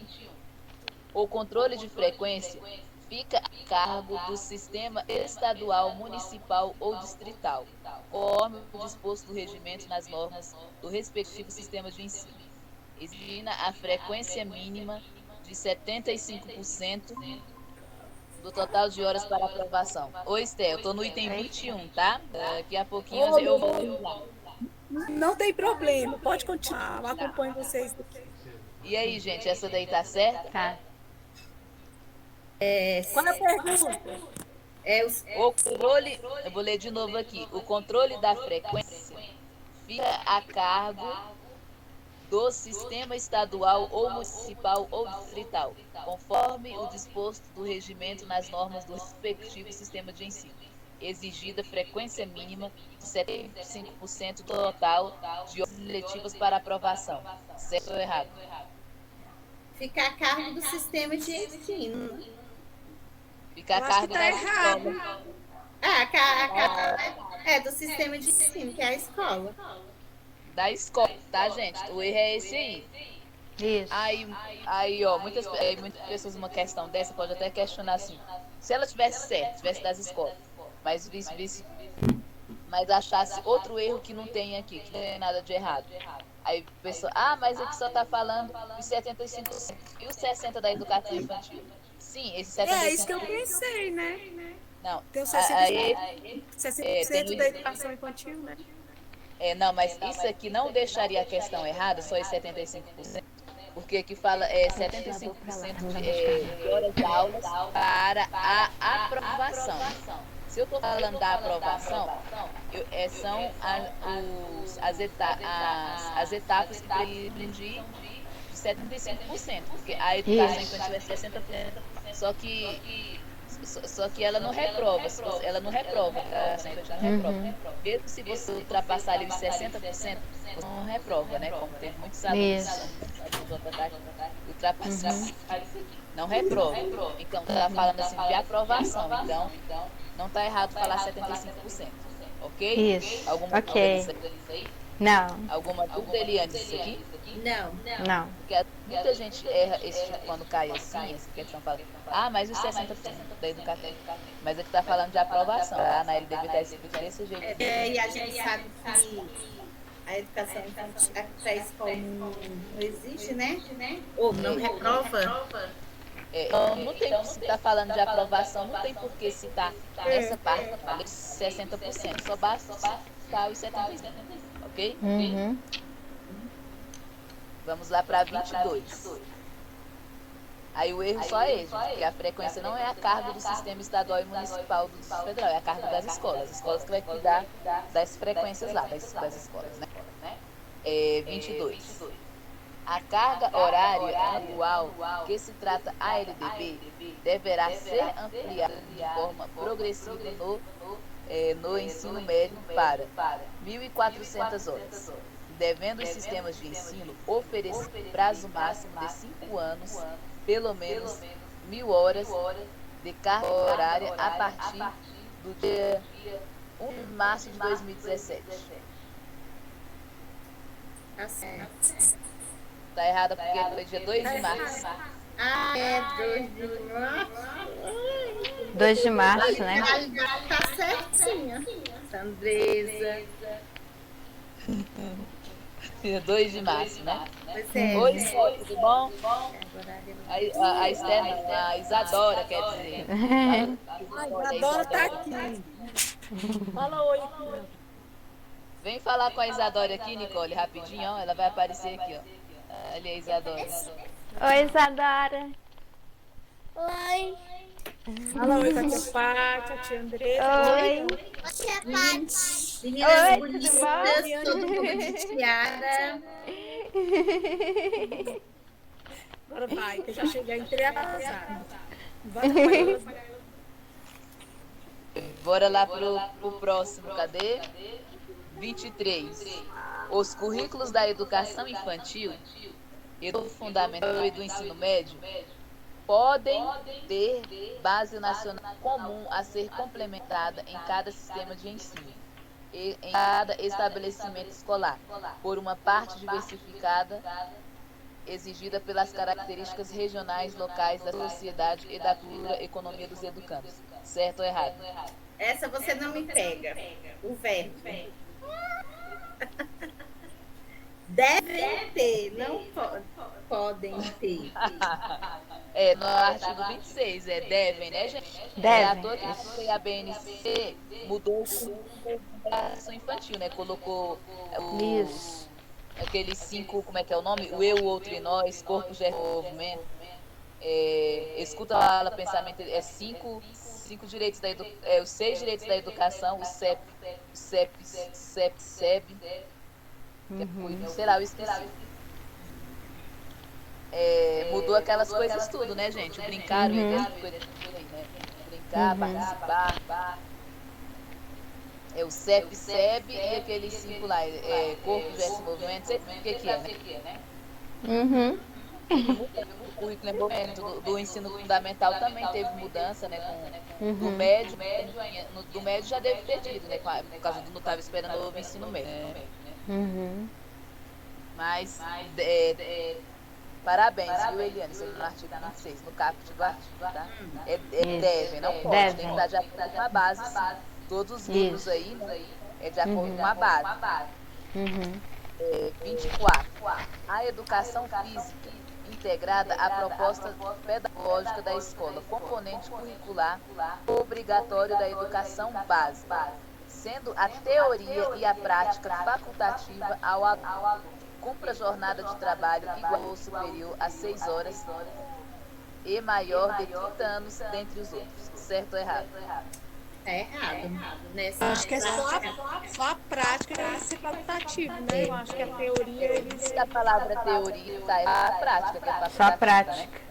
O controle de frequência fica a cargo do sistema estadual, municipal ou distrital, conforme o disposto do regimento nas normas do respectivo sistema de ensino. Exina a frequência mínima de 75% do total de horas para aprovação. Ô, Esté, eu estou no item 21, tá? Daqui a pouquinho eu vou lá. Não tem problema, pode continuar, eu acompanho vocês. E aí, gente, essa daí tá certa? Tá. Qual é a pergunta? O controle, eu vou ler de novo aqui. O controle da frequência fica a cargo do sistema estadual ou municipal ou distrital, conforme o disposto do regimento nas normas do respectivo sistema de ensino. Exigida frequência mínima de 75% do total de horas letivas para aprovação. Certo ou errado? Fica a cargo do sistema de ensino. Fica a cargo da escola. Do sistema de ensino, que é a escola. Da escola, tá, gente? O erro é esse aí. Isso. Aí, ó, muitas pessoas, uma questão dessa, pode até questionar assim. Se ela tivesse certo, tivesse das escolas, mas mas achasse outro erro que não tem aqui, que não tem nada de errado. Aí a pessoa, mas aqui só tá falando os 75%. E os 60% da educação infantil? Sim, esse 75%. É isso que eu pensei, né? Não, Tem o aí 60% da educação infantil, né? não, mas isso aqui não deixaria a questão errada, só é 75%, porque aqui fala 75% de horas de aulas para a aprovação. Se eu estou falando da aprovação, são as etapas que precisam de 75%, porque a educação infantil é 60%, só que ela não reprova, ela não reprova, a educação infantil não reprova. Mesmo se você ultrapassar ali os 60%, você não reprova, né? Como tem muitos alunos que ultrapassam, não reprova. Então, está falando assim de aprovação, então não está errado falar 75%, ok? Isso, Alguma dúvida ok. nisso aí? Não, Alguma dúvida, Eliane, disso aqui? não. Porque muita gente erra esse tipo quando cai assim, essa questão fala, mas os 60% da educação. Mas aqui está falando de aprovação, tá? Na LDB está escrito desse jeito. E a gente sabe que a educação infantil, a pré-escola não existe, né? Ou não reprova. Não tem, se está falando de aprovação, não tem por que citar essa parte, falei 60%, só basta citar os 70%, ok? Vamos lá para 22. Aí o erro só é esse, porque a frequência não é a carga do sistema estadual e municipal do Distrito Federal, é a carga das escolas. As escolas que vai cuidar das frequências lá, das escolas, né? 22. A carga horária anual que se trata a LDB deverá ser ampliada de forma progressiva no ensino médio para 1.400 horas, devendo os sistemas de ensino oferecer prazo máximo de 5 anos, pelo menos 1.000 horas de carga horária a partir do dia 1 de março de 2017. Tá certo. Tá errada porque foi dia 2 de março. 2 de março. 2 de março, né? Tá certinho. Sandresa. Dia 2 de março, né? Pois é. Oi, Sol, tudo bom? A Esther, a Isadora, quer dizer. A Isadora tá aqui. Fala oi aqui. Vem falar com a Isadora aqui, Nicole, rapidinho, ó. Ela vai aparecer aqui, ó. Olha a Isadora. Oi, Isadora. Oi. Fala oi com a tia Pátia, a tia Andressa. Oi. Tia Paty. Meninas Oi, bonitas, tudo bom? todo mundo de tiara. Agora vai, que eu já cheguei, entrei atrasada. Bora lá pro próximo, cadê? 23. Os currículos da educação infantil e do fundamental e do ensino médio podem ter base nacional comum a ser complementada em cada sistema de ensino e em cada estabelecimento escolar, por uma parte diversificada exigida pelas características regionais, locais da sociedade e da cultura e economia dos educandos. Certo ou errado? Essa você não me pega. O verbo. Devem ter, não podem ter. No artigo 26, devem, né, gente? Devem. À toa que a BNC mudou a educação infantil, né? Colocou Isso. aqueles 5, como é que é o nome? O eu, o outro e nós, corpo, gesto, movimento. Escuta, fala, pensamento, 5 direitos da educação, os 6 direitos da educação, o CEP, SEB, sei lá, eu esqueci. Mudou aquelas coisas tudo, né, gente? O brincar, o né? Brincar, participar. O CEP, SEB e aqueles 5 lá, corpo, gesto, movimento, sei o que é, né? O currículo do ensino fundamental também teve mudança, né? Do médio já deve ter tido, né? Por causa do não estava esperando o novo ensino médio. Né? Mas parabéns, viu, Eliane? Isso aqui no artigo 26, no caput do artigo, tá? Devem, não pode. Devem. Tem que dar de acordo com a base, sim. Todos os livros aí, né, de acordo com a base. 24. A educação física integrada à proposta pedagógica da escola, componente curricular obrigatório da educação básica, sendo a teoria e a prática facultativa ao aluno. Cumpra jornada de trabalho igual ou superior a 6 horas e maior de 30 anos dentre os outros. Certo ou errado? É errado. Nessa Acho que é só a prática que vai ser facultativo, né? Eu acho que a teoria eles. Se a palavra teoria está é a prática, que é Só a facultativa, prática.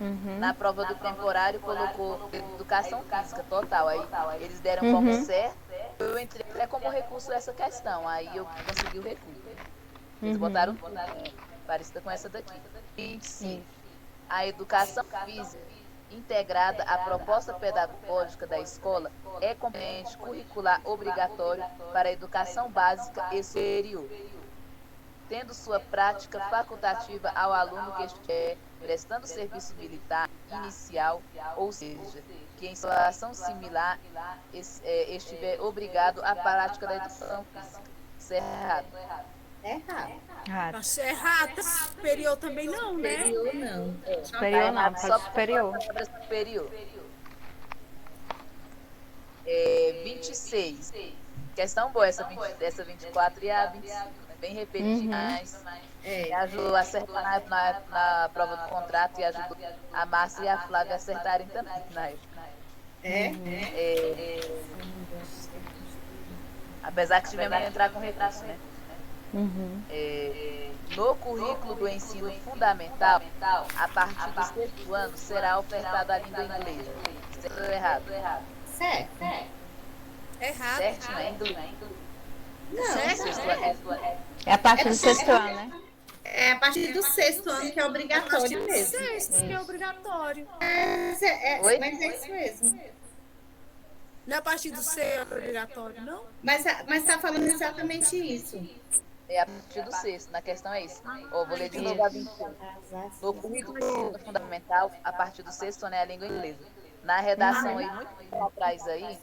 né? Na prova do temporário colocou educação física total. Aí eles deram como certo. Eu entrei até como recurso essa questão. Aí eu consegui o recurso. Eles botaram tudo, parecida com essa daqui. 25. A educação física integrada à proposta pedagógica da escola é componente curricular obrigatório para a educação básica e superior, tendo sua prática facultativa ao aluno que estiver prestando serviço militar inicial, ou seja, que em situação similar estiver obrigado à prática da educação física. Isso é errado. é errado. Errado. Acho errado. Superior também não, né? Superior não. Superior não, Só fala superior. por palavra superior. 26. Questão boa essa 24 e a 25. Né? Bem repetida, mas ajudou a acertar na prova do contrato e ajudou a Márcia e a Flávia a acertarem também na época. Apesar que tivemos que entrar com recurso, né? No currículo do ensino fundamental, a partir do 6º ano, será ofertada a língua inglesa. Certo ou errado? Certo. Errado. Certo, não é inglês. Não, Sexto ano. É a partir do 6º ano, né? é a partir do 6º ano que é obrigatório mesmo. Sexto, que é obrigatório. Mas Oi? mas é isso mesmo. Não é a partir do C é obrigatório, não? Mas está falando exatamente isso. É a partir do 6º, na questão é isso. Vou ler de novo a 26. No currículo do ensino fundamental, a partir do 6º ano é a língua inglesa. Na redação aí, muito tempo atrás aí,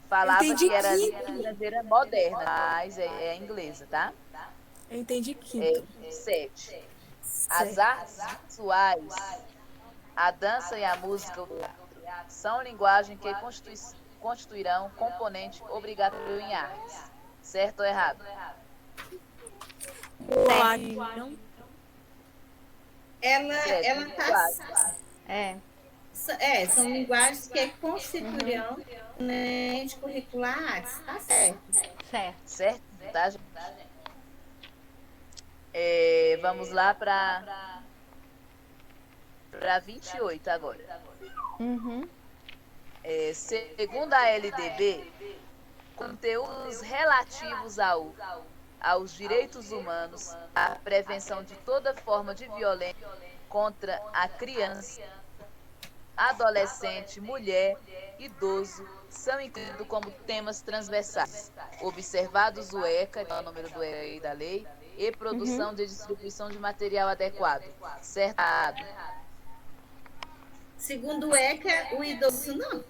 falava Entendi que era a quinto. língua estrangeira moderna, mas é inglesa, tá? Eu entendi quinto. 7. As artes visuais, a dança e a música, o teatro, são linguagem que constituirão componente obrigatório em artes. Certo ou errado? Não? Ela está. São linguagens que constituirão componente curricular artes. Tá certo. Certo, tá, gente? Vamos lá para 28 agora. Segundo a LDB, conteúdos relativos aos direitos humanos, à prevenção de toda forma de violência contra a criança, adolescente, mulher, idoso, são incluídos como temas transversais, observados o ECA, que é o número do ECA aí da lei, e produção de distribuição de material adequado. Certo? Segundo o ECA, o idoso não.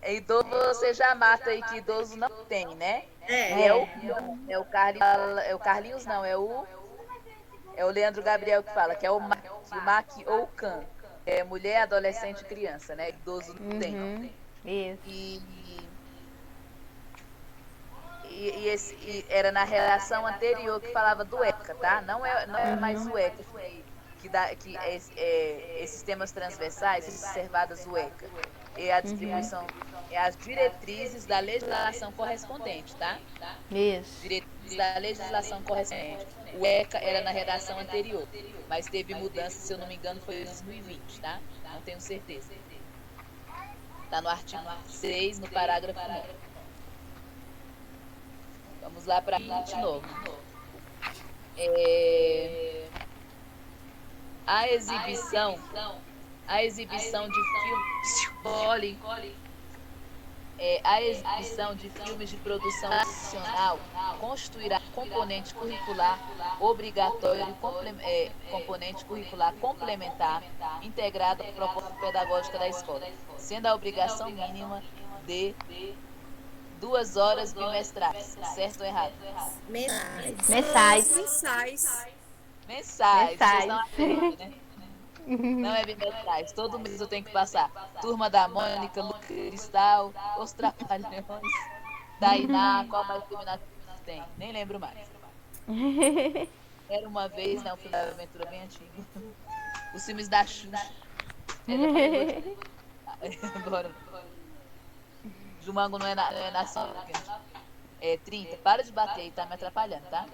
Idoso você já mata aí que idoso não tem, né? É o Carlinhos não, é o Leandro Gabriel que fala, que é o MAC ou o CAN. É mulher, adolescente e criança, né? Idoso não tem. Isso. E era na relação anterior que falava do ECA, tá? Não é mais o ECA esses temas transversais, observadas o ECA. E a distribuição as diretrizes da legislação correspondente, tá? Isso. Diretrizes da legislação correspondente. O ECA era na redação anterior, mas teve mudança, se eu não me engano, foi em 2020, tá? Não tenho certeza. Está no artigo 6, no parágrafo 9. Vamos lá para 29. A exibição de filmes. A exibição de filmes de produção nacional constituirá componente curricular obrigatório, componente curricular complementar, integrado à proposta pedagógica da escola, sendo a obrigação mínima de 2 horas bimestrais. Certo ou errado? Mensais. Mensais. Mensais. Vocês não Mensais. acreditam, né? Não é bimestrais. Todo mês eu tenho que passar. Turma da Mônica, Lu Cristal, Os Trapalhões, Tainá, qual mais terminado tem? Nem lembro mais. Era uma vez, né? Um filme da aventura bem antigo. Os filmes da Xuxa. Bora. Jumango não é nação. É 30. Para de bater aí, tá me atrapalhando, tá?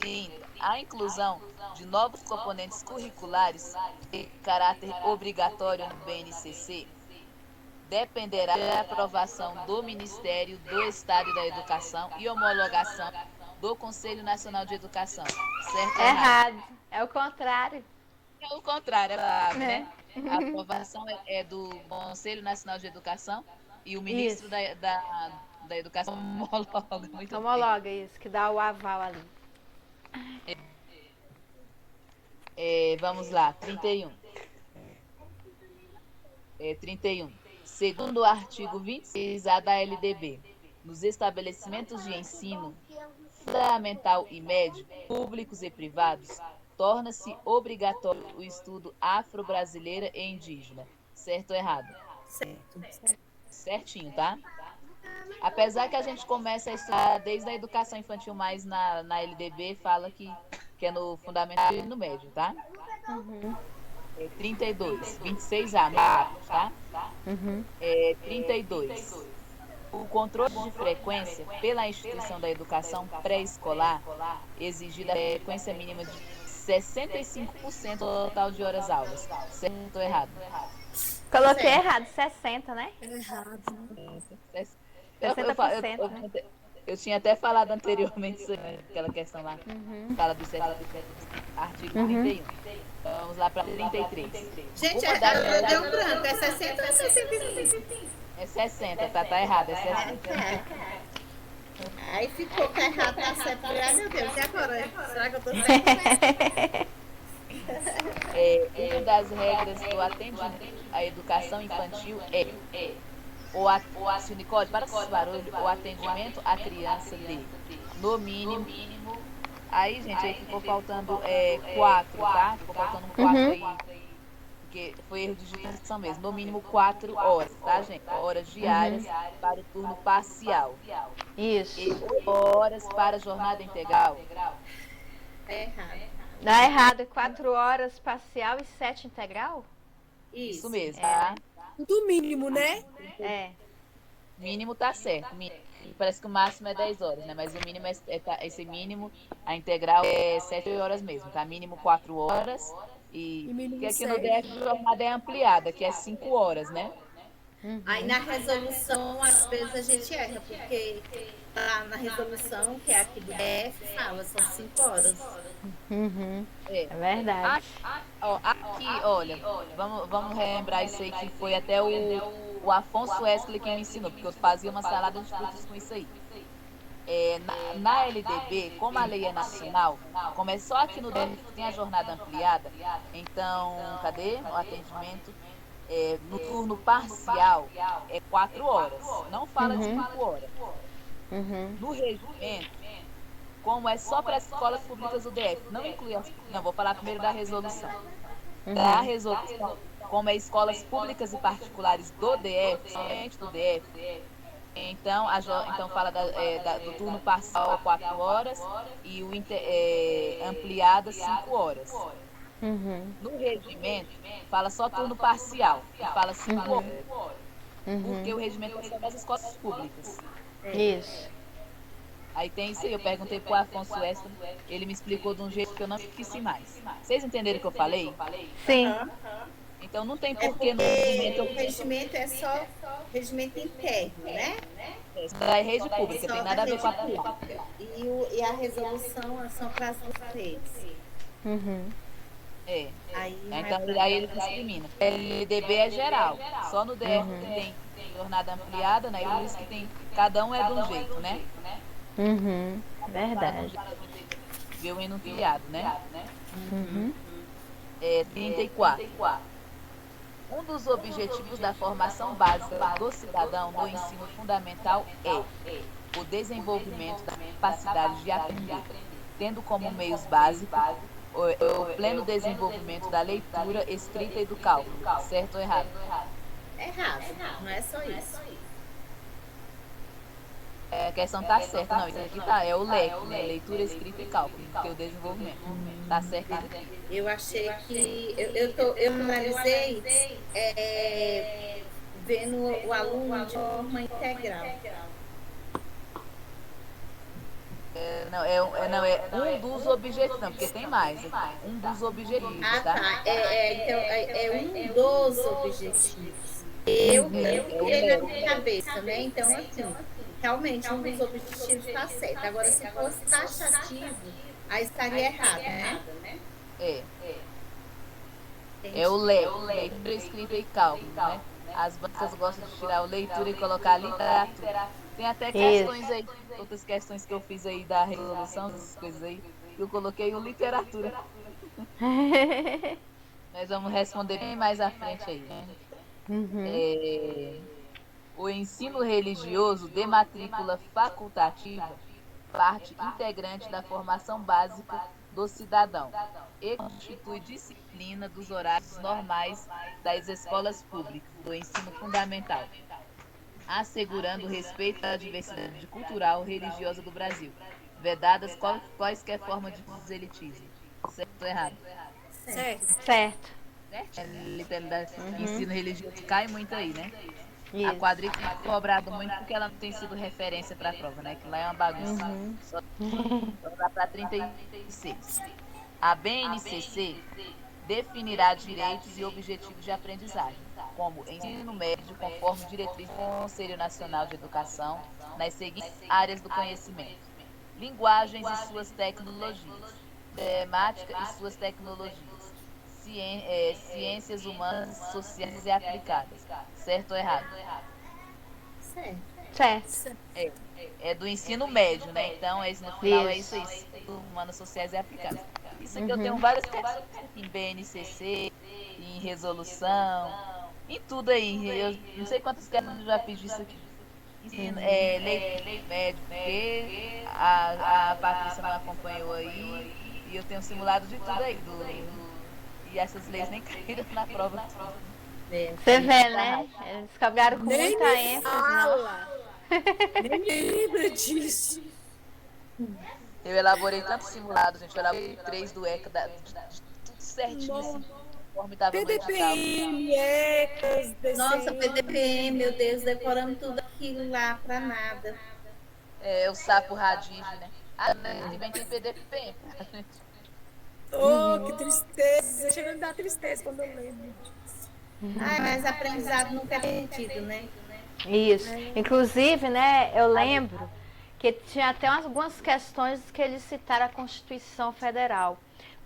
30. A inclusão de novos componentes curriculares de caráter obrigatório no BNCC dependerá da aprovação do Ministério do Estado e da Educação e homologação do Conselho Nacional de Educação. Certo ou errado? Errado. É o contrário. É o contrário, né? A aprovação é do Conselho Nacional de Educação e o ministro Isso. da Educação homologa. Muito bem. Homologa isso, que dá o aval ali. Vamos lá, 31. 31. Segundo o artigo 26A da LDB, nos estabelecimentos de ensino fundamental e médio, públicos e privados, torna-se obrigatório o estudo afro-brasileira e indígena. Certo ou errado? Certo. Certinho, tá? Apesar que a gente começa a estudar desde a educação infantil, mais na LDB fala que é no fundamental e no médio, tá? 32, 26A, tá? 32. O controle de frequência pela instituição da educação pré-escolar exigida a frequência mínima de 65% do total de horas aulas. Certo ou errado? Coloquei errado, 60, né? Errado. 60%, né? Eu tinha até falado anteriormente sobre aquela questão lá. Fala do artigo 31. Vamos lá para 33. Gente, deu um branco. É 60 ou 65? É 60, tá errado. É 60. Aí ficou que errado, tá certo. Ai, meu Deus, e agora? Será que eu tô certa? Uma das regras do atendimento à educação infantil é o Nicole, para esse barulho, o atendimento à criança de, no mínimo, aí, gente, aí ficou faltando 4, tá? Ficou faltando um 4 aí, porque foi erro de digitação mesmo. No mínimo 4 horas, tá, gente? Horas diárias para o turno parcial. Isso. E 8 horas para a jornada integral. É errado. Dá errado, 4 horas parcial e 7 integral? Isso mesmo, tá? Do mínimo, né? É. Mínimo tá certo. Parece que o máximo é 10 horas, né? Mas o mínimo esse mínimo, a integral é 7 horas mesmo, tá? Mínimo 4 horas. E mínimo que aqui 7. no DF a jornada é ampliada, que é 5 horas, né? Aí na resolução, às vezes a gente erra, porque lá na resolução, que é aqui do DF, fala, são 5 horas. É verdade. Aqui, olha, vamos relembrar isso aí, que foi até o Afonso Wesley quem me ensinou, porque eu fazia uma salada de frutas com isso aí. Na LDB, como a lei é nacional, como é só aqui no DF que tem a jornada ampliada, então, cadê o atendimento? No turno parcial é 4 horas, não fala de 5 horas. No regimento, como é só para as escolas públicas do DF, não inclui não, vou falar primeiro da resolução. Da resolução, como é escolas públicas e particulares do DF, somente do DF, então fala do turno parcial 4 horas e o ampliada 5 horas. No regimento, fala só turno parcial, que fala 5 horas. Porque o regimento é só das escolas públicas. Isso. Aí tem isso aí, eu perguntei pro Afonso Wesley, ele me explicou de um jeito que eu não esqueci mais. Vocês entenderam o que eu falei? Sim. Então não tem porquê no regimento. O regimento é só regimento interno, né? É rede pública, tem nada a ver com a pública. E a resolução são para as redes. Aí ele discrimina. LDB é geral, só no DF que tem jornada ampliada, né? E por isso que tem, cada um é de um jeito, né? Verdade. Viu o enunciado, né? 34. Um dos objetivos da formação básica do cidadão no ensino fundamental é o desenvolvimento da capacidade de aprender, tendo como meios básicos o pleno desenvolvimento da leitura, escrita e do cálculo. Certo ou errado? Errado, não é só isso. A questão tá certa, não. Isso aqui tá, é o leque, né? Leitura, escrita e cálculo, que é o desenvolvimento. Tá certo aqui. Eu achei que. Eu analisei vendo o aluno de forma integral. Não, é um dos objetivos, não, porque tem mais. Um dos objetivos, Ah, tá? tá. Então, é um dos objetivos. Eu criei na minha cabeça, né? Então, assim, realmente um dos objetivos está certo. Agora, se fosse taxativo, aí estaria errado, né? É o leque, leitura, escrita e cálculo, né? As bancas gostam de tirar o leitura e colocar a literatura. Tem até questões aí, outras questões que eu fiz aí da resolução, essas coisas aí, que eu coloquei o literatura. Nós vamos responder bem mais à frente aí, né? O ensino religioso de matrícula facultativa, parte integrante da formação básica do cidadão e constitui disciplina dos horários normais das escolas públicas do ensino fundamental, assegurando o respeito à diversidade cultural e religiosa do Brasil, vedadas quaisquer formas de proselitismo. Certo ou errado? Certo. Certo. Literalidade, ensino religioso cai muito aí, né? A Isso. quadrícula tem cobrado muito porque ela não tem sido referência para a prova, né? Que lá é uma bagunça. Só dá para 36. A BNCC definirá direitos e objetivos de aprendizagem, como ensino médio, conforme diretriz do Conselho Nacional de Educação, nas seguintes áreas do conhecimento: linguagens e suas tecnologias, matemática e suas tecnologias, ciências humanas, sociais e aplicadas. Certo ou errado? Certo. É do ensino médio, né? Então, no final é isso aí, humanas, sociais e aplicadas. Isso aqui eu tenho várias questões em BNCC, em resolução, em tudo aí. Eu não sei quantas questões eu já fiz disso aqui. Ensino, lei médio, porque a Patrícia não acompanhou aí, e eu tenho simulado de tudo aí. E essas leis nem caíram na prova. Você vê, né? Eles cobraram com Nem muita me ênfase. fala. Nem me lembra disso. Eu elaborei tantos simulados, gente. Eu elaborei 3 do ECA, tudo certinho, assim, conforme estava no edital. PDPM, ECAS, DCM. Nossa, PDPM, meu Deus, decoramos tudo aquilo lá para nada. O sapo radigi, né? Também tem PDPM. Oh, que tristeza. Chega a me dar tristeza quando eu lembro disso. Mas aprendizado nunca é perdido, né? Isso. Inclusive, né, eu lembro que tinha até algumas questões que eles citaram a Constituição Federal.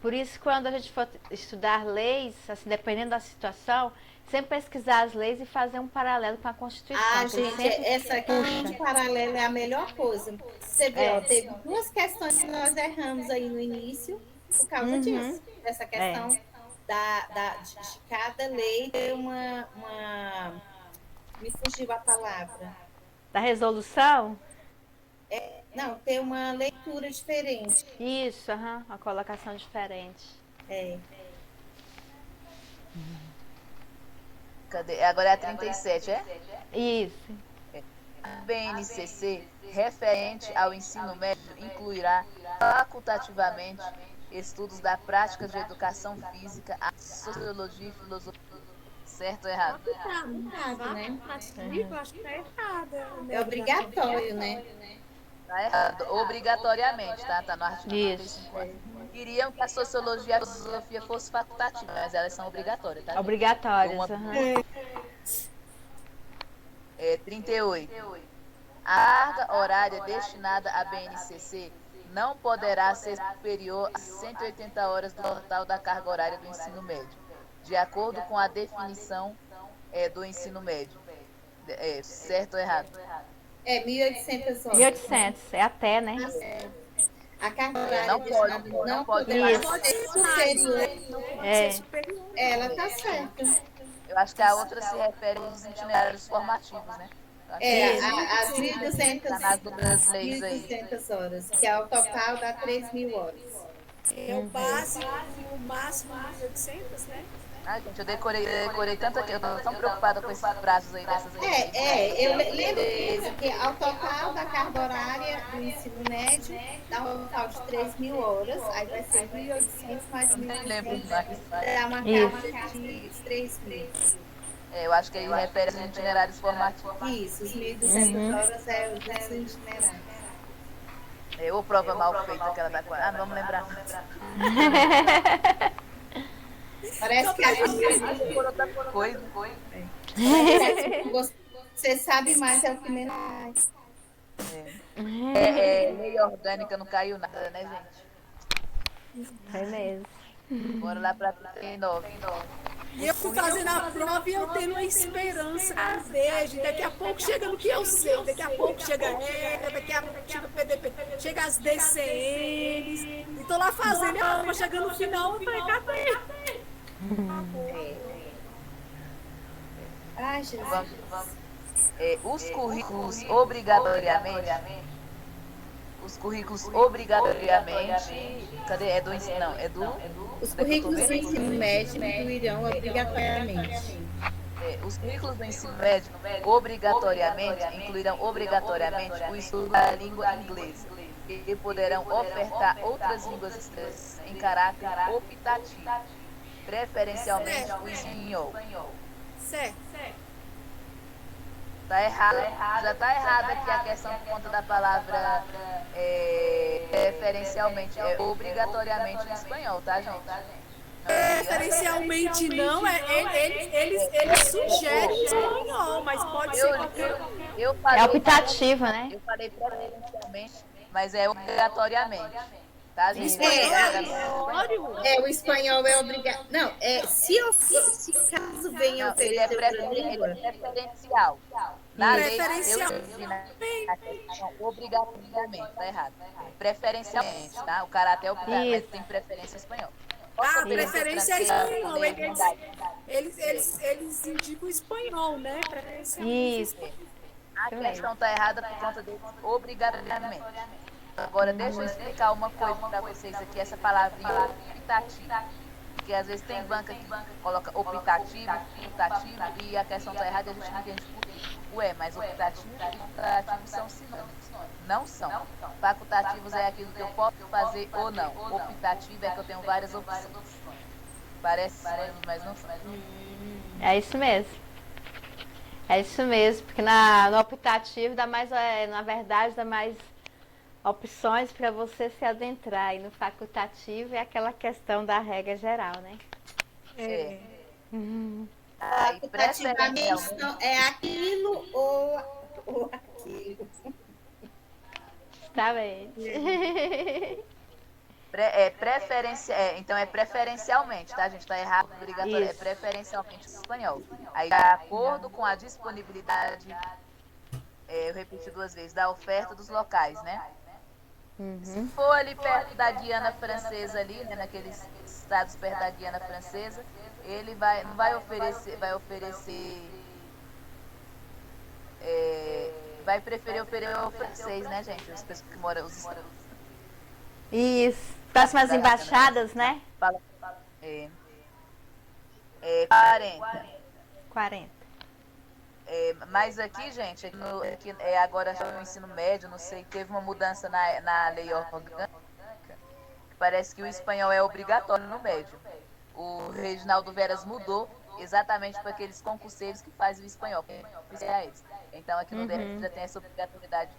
Por isso, quando a gente for estudar leis, assim, dependendo da situação, sempre pesquisar as leis e fazer um paralelo com a Constituição. Gente, essa questão de paralelo é a melhor coisa. Você vê, ó, teve 2 questões que nós erramos aí no início por causa disso. Dessa questão de cada lei ter uma... Me fugiu a palavra. Da resolução? Não, ter uma leitura diferente. Isso, uma colocação diferente. Cadê? Agora é a 37, é? Isso. A BNCC, referente ao ensino médio, incluirá facultativamente estudos da prática de educação física, a sociologia e filosofia. Certo ou errado? Né? Eu acho que tá errada. É obrigatório, né? Tá errado. Obrigatoriamente, tá? Tá no artigo Isso. 95. Queriam que a sociologia e a filosofia fossem facultativas, mas elas são obrigatórias, tá? Obrigatórias. 38. A carga horária destinada à BNCC não poderá ser superior a 180 horas do total da carga horária do ensino médio, de acordo com a definição do ensino médio. Certo ou errado? 1.800 horas. 1.800, é até, né? A carga horária não pode poderá Isso. ser superior. Superior. Ela tá certa. Eu acho que a outra se refere aos itinerários formativos, né? Eu acho que As 1.200 tá nas outras leis aí. 1.200 horas, que ao total dá 3.000 horas. É o básico, o máximo 1.800, né? Ai, gente, eu decorei tanto aqui, eu tô tão preocupada com esses prazos aí dessas leis. Eu lembro disso, que ao total da carga horária do ensino médio, dá um total de 3.000 horas, aí vai ser 1.800 mais Eu nem lembro 1.200, mais. dá uma carga de 3.000. Eu acho que aí refere aos itinerários formativos. Isso, os 1.200 horas é o dos itinerários. Ou prova mal feita que ela tá com. Ah, não vamos lembrar. Parece que a gente... Coisa. Você sabe mais, é o que menos faz. Lei orgânica não caiu nada, né, gente? Foi mesmo. Bora lá pra 39. E eu fui fazendo a prova e eu tendo uma esperança desde. Daqui a pouco chega no que eu sei. Daqui a pouco chega a ECA, daqui a pouco chega o PDP, chega as DCNs. E tô lá fazendo, a prova chegando no final, eu falei, cadê? Ai, Jesus. Os currículos obrigatoriamente. Cadê? É do ensino? Não, é do. Os currículos do ensino médio incluirão obrigatoriamente. Os currículos do ensino médio incluirão obrigatoriamente o estudo da língua inglesa e poderão ofertar outras línguas estrangeiras em caráter optativo, preferencialmente o espanhol. Certo. Tá errado, já tá errada aqui a questão por conta da palavra preferencialmente, obrigatoriamente em espanhol, tá, gente? Preferencialmente não, ele sugere espanhol, mas pode ser Eu falei, É optativa, né? Eu falei preferencialmente, mas é obrigatoriamente. Tá, gente? O espanhol é obrigado. Não, se caso venha Ele é oferecer preferencial. Na lei, Preferencial. obrigatoriamente, tá errado. Preferencialmente, tá? O caráter é optativo, mas tem preferência espanhol. A preferência é espanhol. Eles indicam espanhol, né? Isso. A questão tá errada por conta do obrigatoriamente. Agora, deixa eu explicar uma coisa para vocês aqui, essa palavrinha optativo. Porque às vezes tem banca que coloca optativo, e a questão está errada e a gente não entende por quê. Mas optativo e facultativo são sinônimos. Não são. Facultativos é aquilo que eu posso fazer ou não. Optativo é que eu tenho várias opções. Parece sinônimo, mas não são. É isso mesmo. É isso mesmo, porque no optativo dá mais, na verdade, dá mais opções para você se adentrar. E no facultativo é aquela questão da regra geral, né? Facultativamente é aquilo ou aquilo. Exatamente. Então é preferencialmente, tá, gente? Tá errado, obrigatório. É preferencialmente em espanhol. Aí, de acordo com a disponibilidade, eu repeti 2 vezes, da oferta dos locais, né? Se for ali perto da Guiana Francesa, ali, né, naqueles estados perto da Guiana Francesa, ele não vai oferecer, vai preferir o francês, né, gente? As pessoas que moram, os estrangeiros. Isso. Próximas embaixadas, né? 40. Mas aqui, gente, agora no ensino médio, não sei, teve uma mudança na lei orgânica, que parece que o espanhol é obrigatório no médio. O Reginaldo Veras mudou exatamente para aqueles concurseiros que fazem o espanhol. Então aqui no DF já tem essa obrigatoriedade,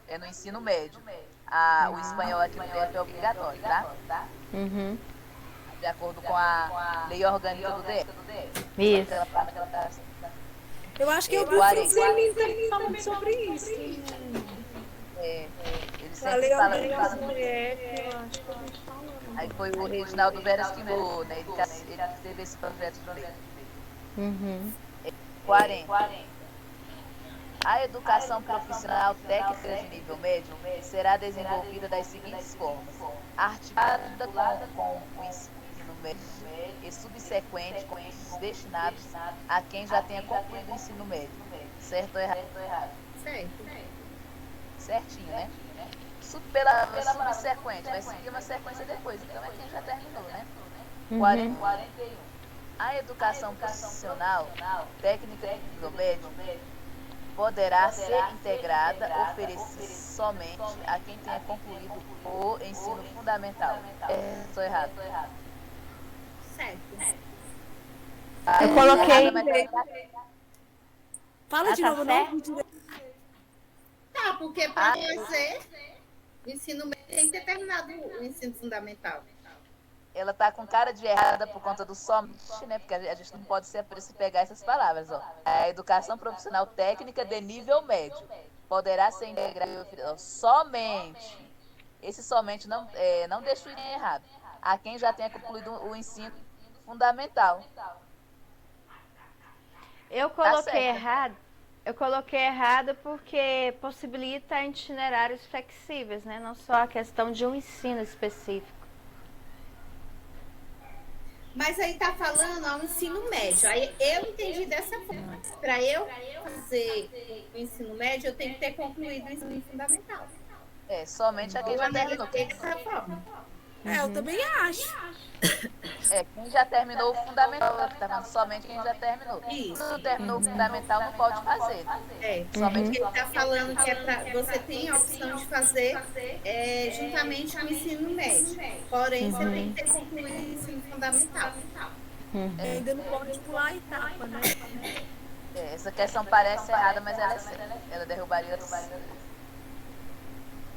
é no ensino médio. O espanhol aqui no DF é obrigatório, tá? De acordo com a lei orgânica do DF. Isso. Eu acho que eu vi o Francelino também falando sobre isso. Ele sempre fala isso. Aí foi o Reginaldo Veras que mudou, né? Ele teve esse projeto de lei. 40. A educação profissional técnica de nível médio será desenvolvida das seguintes formas: articulada com o ensino médio e subsequente com destinados a quem já tenha concluído o ensino médio. Certo ou errado? Certo. Certinho, né? Pela subsequente, vai seguir uma sequência depois, então é quem já terminou, né? 41. A educação profissional, técnica de nível médio, poderá ser integrada, oferecida somente a quem tenha concluído o ensino fundamental. Estou errado. Certo. Eu coloquei. Fala de tá novo, certo? não entendi. Tá, porque para fazer o ensino médio tem que ter terminado o ensino fundamental. Ela tá com cara de errada por conta do somente, né? Porque a gente não pode se pegar essas palavras, ó. A educação profissional técnica de nível médio poderá ser integrada somente. Esse somente não deixa o errado. A quem já tenha concluído o ensino fundamental. Eu coloquei errado. Eu coloquei errado porque possibilita itinerários flexíveis, né? Não só a questão de um ensino específico. Mas aí tá falando ao ensino médio. Aí eu entendi dessa forma. Para eu fazer o ensino médio, eu tenho que ter concluído o ensino fundamental. Somente a quem já terminou. Dessa forma. Eu também acho. Quem já terminou o fundamental, tá falando somente quem já terminou. Isso. Se não terminou o fundamental, não pode fazer. Somente ele está falando que você tem a opção de fazer juntamente com o ensino médio. Porém, você tem que ter concluído o ensino fundamental. Ainda não pode pular a etapa, né? Essa questão parece errada, mas ela é certa. Ela derrubaria.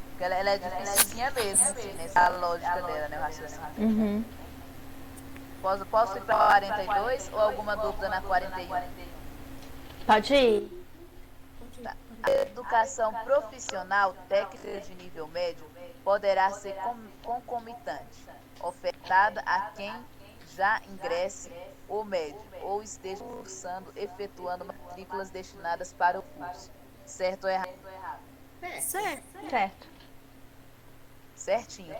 Porque ela é dificinha mesmo, assim, nessa lógica dela, né? O raciocínio. Posso ir para 42 ou alguma dúvida na 41? Pode ir. Tá. A educação profissional técnica de nível médio poderá ser concomitante, ofertada a quem já ingresse o médio ou esteja cursando, efetuando matrículas destinadas para o curso. Certo ou errado? Certo. Certinho.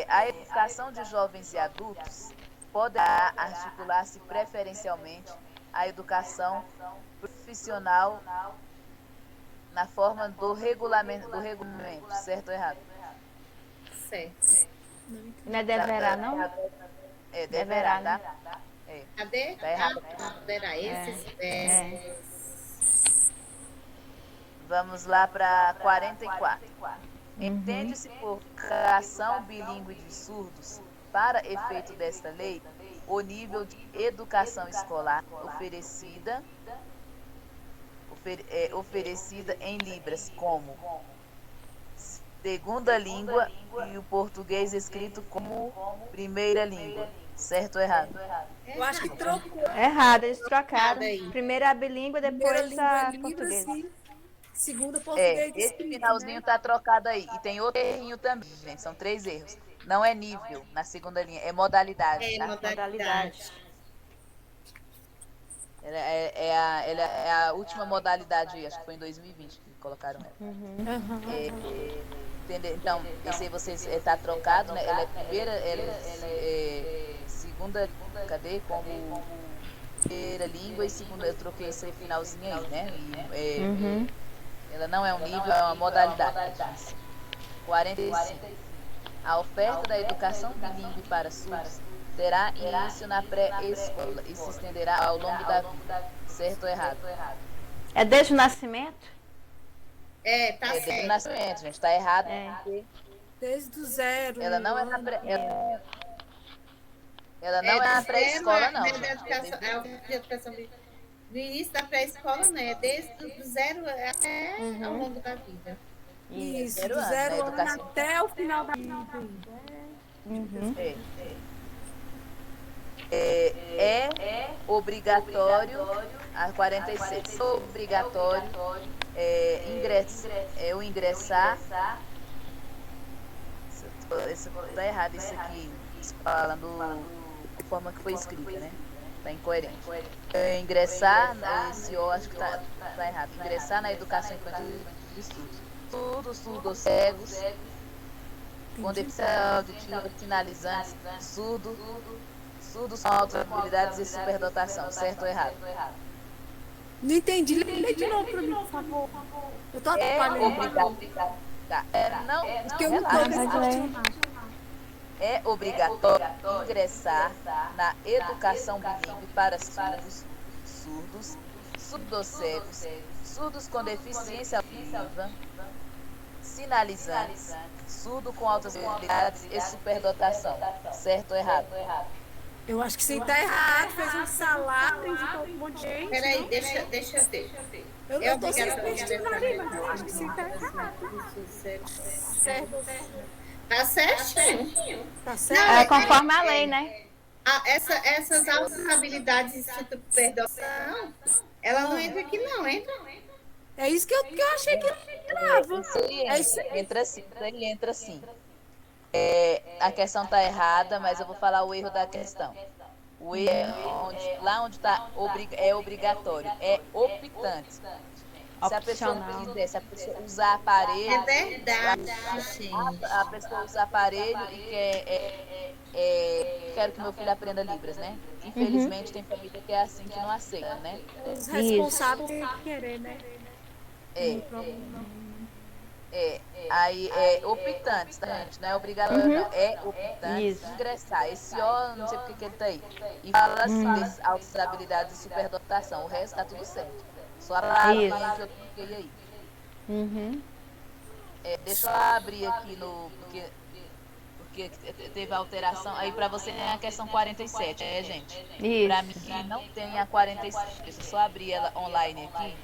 A educação de jovens e adultos poderá articular-se preferencialmente à educação profissional na forma do regulamento, certo ou errado? Certo. Não é deverá, não? Deverá, tá? Cadê? Tá errado. Deverá. Vamos lá para 44. Entende-se por educação bilíngue de surdos, para efeito desta lei, o nível de educação escolar oferecida em Libras como segunda língua e o português escrito como primeira língua. Certo ou errado? Eu acho que trocou. Errado, eles trocaram. Aí. Primeiro a bilíngue, Primeira depois língua a é Libras português. e segunda português Esse escrito, finalzinho né? tá trocado aí. E tem outro errinho também, gente. São 3 erros. Não é nível na segunda linha, é modalidade, tá? Modalidade. Ela é a última modalidade, acho que foi em 2020 que colocaram ela. Entendeu? Então, esse aí vocês tá trocado, né? Ela é primeira, segunda, como primeira língua e segunda, eu troquei esse finalzinho aí, né? Ela não é um nível, é uma modalidade. 45. A oferta da educação bilíngue para surdos terá início na pré-escola e se estenderá ao longo da vida. Certo ou errado? É desde o nascimento? Tá Desde o certo. nascimento, gente. Tá errado. Desde o zero. Ela não é na ela não é na pré-escola, não. Desde a educação do início da pré-escola, né? Desde o zero até ao longo da vida. Isso, Zero do ano, zero né? ano Educação. até o final da vida. É obrigatório, a 46, obrigatório ingressar. Tá errado isso aqui, falando da forma que foi escrita, né? Tá incoerente. Ingressar, esse O acho que tá errado. Ingressar na educação infantil de surdos. Surdos, surdos cegos, com deficiência auditiva, sinalizantes, surdos com altas habilidades e superdotação, certo ou errado? Não entendi. Lê de novo para mim, por favor. Eu tô atrapalhando. Tá. Porque eu não tô relaxa. É obrigatório ingressar na educação bilíngue para surdos, surdocegos, surdos com deficiência auditiva, sinalizantes, surdo com altas habilidades e superdotação, certo ou errado? Eu acho que você tá errado, fez um salada, indicou um monte de gente. Peraí, deixa eu ver. Eu não tô sendo questionária, mas eu acho que você tá errado. Tá certinho. Tá certo? É conforme a lei, né? Essas altas habilidades de superdotação, ela não entra aqui, não, entra? É isso que eu achei que entrava. É isso aí. Entra sim. A questão está errada, mas eu vou falar o erro da questão. O erro é lá onde está é obrigatório, é optante. Se a pessoa não quiser, se a pessoa usar aparelho. É verdade, a pessoa usa aparelho e quero que meu filho aprenda Libras, né? Infelizmente tem família que é assim, que não aceita, né? Os responsáveis têm que querer, né? Aí é optante, tá, gente? Não é obrigatório, não. É optante ingressar. Esse ó, não sei porque que ele tá aí. E fala assim, dessas altas habilidades e superdotação. O resto tá tudo certo. Só a palavra que eu cliquei aí. Deixa eu abrir aqui porque teve alteração. Aí pra você tem a questão 47, gente? Isso. Pra mim não tem a 47. Deixa eu só abrir ela online aqui.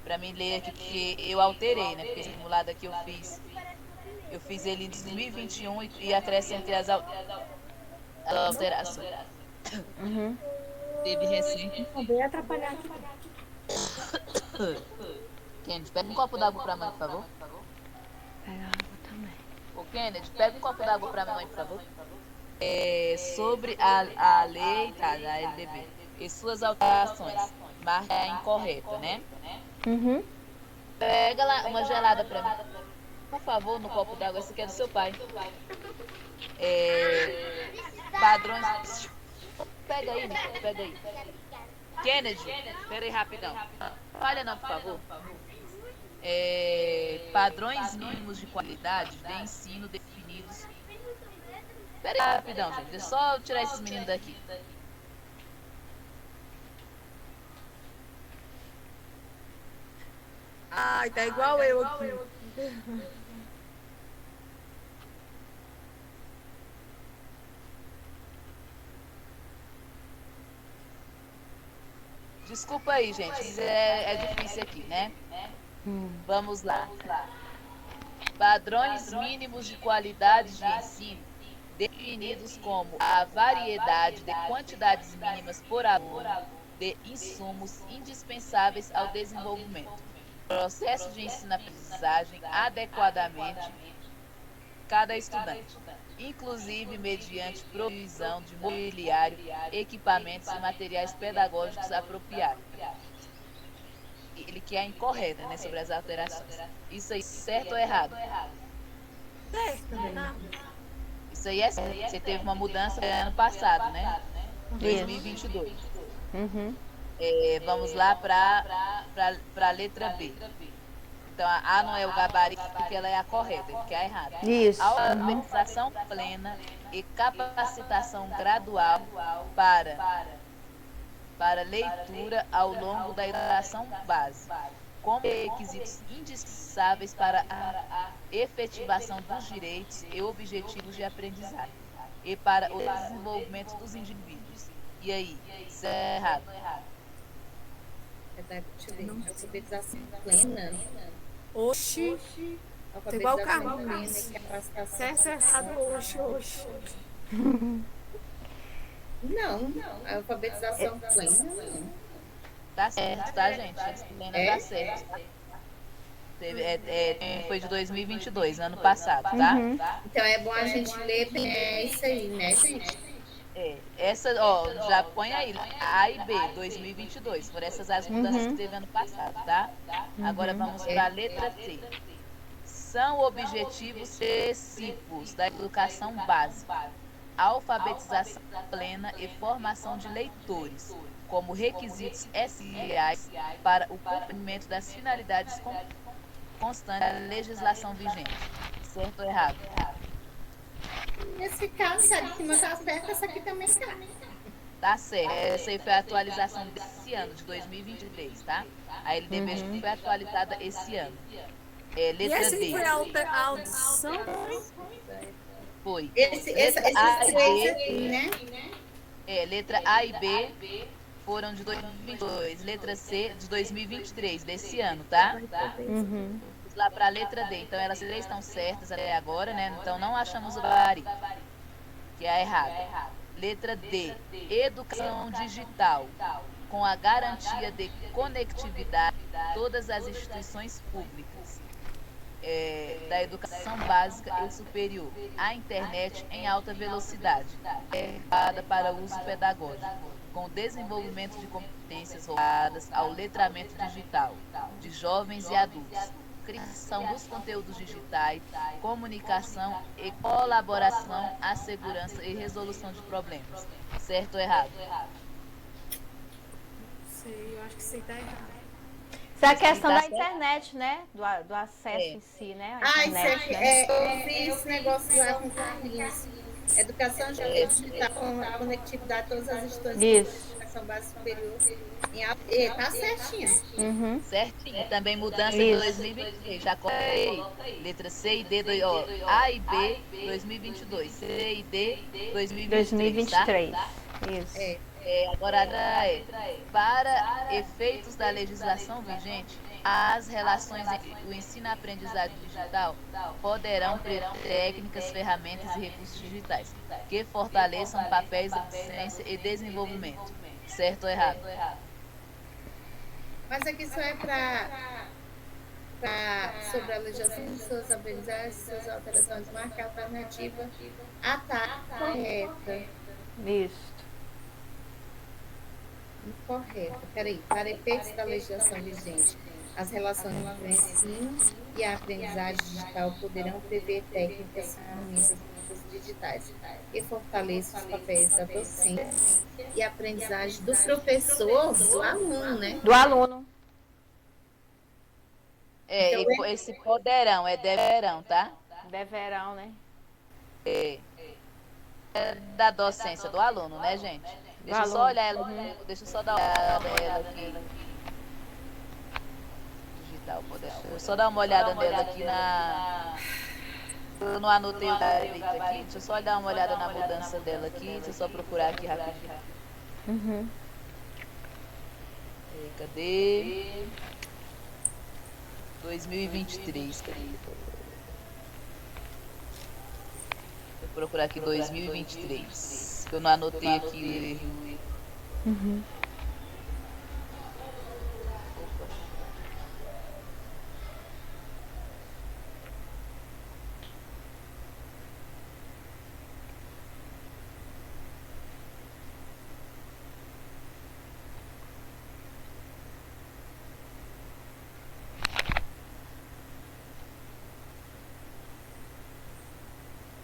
Pra mim ler aqui, porque eu alterei, né? Porque esse simulado aqui eu fiz ele em 2021 e acrescentei as alterações. Teve recente. Também atrapalhar aqui. Kennedy, pega um copo d'água pra mãe, por favor. Pega água também. Ô, Kennedy, pega um copo d'água pra mãe, por favor. Sobre a lei da LDB e suas alterações. Marca a incorreta, né? Pega lá uma gelada pra mim. Por favor, no copo d'água. Esse aqui é do seu pai. Padrões. Pega aí, Nico, pega aí. Kennedy, pera aí rapidão. Falha não, por favor. Padrões mínimos de qualidade de ensino definidos. Pera aí rapidão, gente. Deixa eu só tirar esses meninos daqui. Ai, tá igual eu aqui. Desculpa aí, gente. Mas é difícil aqui, né? Vamos lá. Padrões mínimos de qualidade de ensino definidos como a variedade de quantidades mínimas por aluno de insumos indispensáveis ao desenvolvimento. Processo de ensino-aprendizagem adequadamente cada estudante, inclusive mediante provisão de mobiliário, equipamentos e materiais pedagógicos apropriados. Ele que é incorreto, né, sobre as alterações. Isso aí, certo ou errado? Certo, né? Isso aí é certo. Você teve uma mudança no ano passado, né? 2022. Vamos lá para a letra B. Então, a A não é o gabarito, porque ela é a correta, que é a errada. Isso. Alfabetização plena e capacitação gradual para leitura ao longo da educação básica, como requisitos indispensáveis para a efetivação dos direitos e objetivos de aprendizagem e para o desenvolvimento dos indivíduos. E aí, isso é errado? Deixa eu ver. Alfabetização plena. Oxi. Tá igual o carro. Certo, errado. Oxi. Não, a alfabetização plena. Tá certo, tá, gente? Essa plena tá certo. Tá? Foi de 2022, ano passado, tá? Então é bom a gente ler isso aí, né, gente? Essa, ó, já põe aí, A e B, 2022. Por essas as mudanças que teve ano passado, tá? Agora vamos para a letra C. São objetivos principais da educação básica, alfabetização plena e formação de leitores, como requisitos essenciais para o cumprimento das finalidades constantes da legislação vigente. Certo ou errado? Nesse caso, se a de cima está certa, essa aqui também está. Tá certo. Essa aí foi a atualização desse ano, de 2023, tá? A LDB foi atualizada esse ano. E Letra essa aí D. foi a audição? Foi. Esses Letra A três e B, aqui, né? letra A e B foram de 2022. Letra C, de 2023, desse ano, tá? Uhum. Vamos lá para a letra D. Então, elas três estão certas até agora, né? Então, não achamos o Bari, que é a errada. Letra D. Educação digital, com a garantia de conectividade de todas as instituições públicas, da educação básica e superior, à internet em alta velocidade, adequada para uso pedagógico, com desenvolvimento de competências voltadas ao letramento digital de jovens e adultos, criação dos conteúdos digitais, comunicação e colaboração à segurança e resolução de problemas. Certo ou errado? Não sei, eu acho que isso aí tá errado. Isso é a questão Tá da certo? internet, né? Do acesso É. em si, né? A Ah, isso internet, aqui, né? eu vi esse negócio lá com o Carlinhos. Educação digital com a conectividade de todas as instituições Isso. de educação básica superior. Tá certinho. Uhum. Certinho. Também mudança de Isso. 2023. Já coloquei. Letra C e D, ó, A e B 2022. C e D 2023, tá? 2023. Isso. Agora para efeitos da legislação vigente, as relações entre o ensino e a aprendizagem digital poderão prever técnicas, ferramentas e recursos digitais que fortaleçam papéis da docência e desenvolvimento. Certo ou errado? Mas aqui só é sobre a legislação, suas aprendizagens, suas alterações, marca alternativa. Ah, tá. Correta. Isso. Incorreta. Peraí. Para efeitos da legislação vigente, as relações entre o ensino e a aprendizagem digital poderão prever técnicas, ferramentas e recursos digitais que fortaleçam os papéis da docência e aprendizagem do professor, do aluno, né? Do aluno. Então, Esse poderão é deverão, tá? Deverão, né? É da docência do aluno, né, gente? Deixa eu só aluno. olhar ela, deixa eu só dar uma olhada nela aqui. Digital, deixa eu só dar uma olhada nela aqui na. Eu não anotei o gabarito aqui, deixa eu só dar uma olhada na mudança dela aqui, deixa eu só procurar aqui rapidinho. Uhum. Cadê? 2023. Vou procurar aqui 2023. Que eu não anotei aqui o erro. Uhum.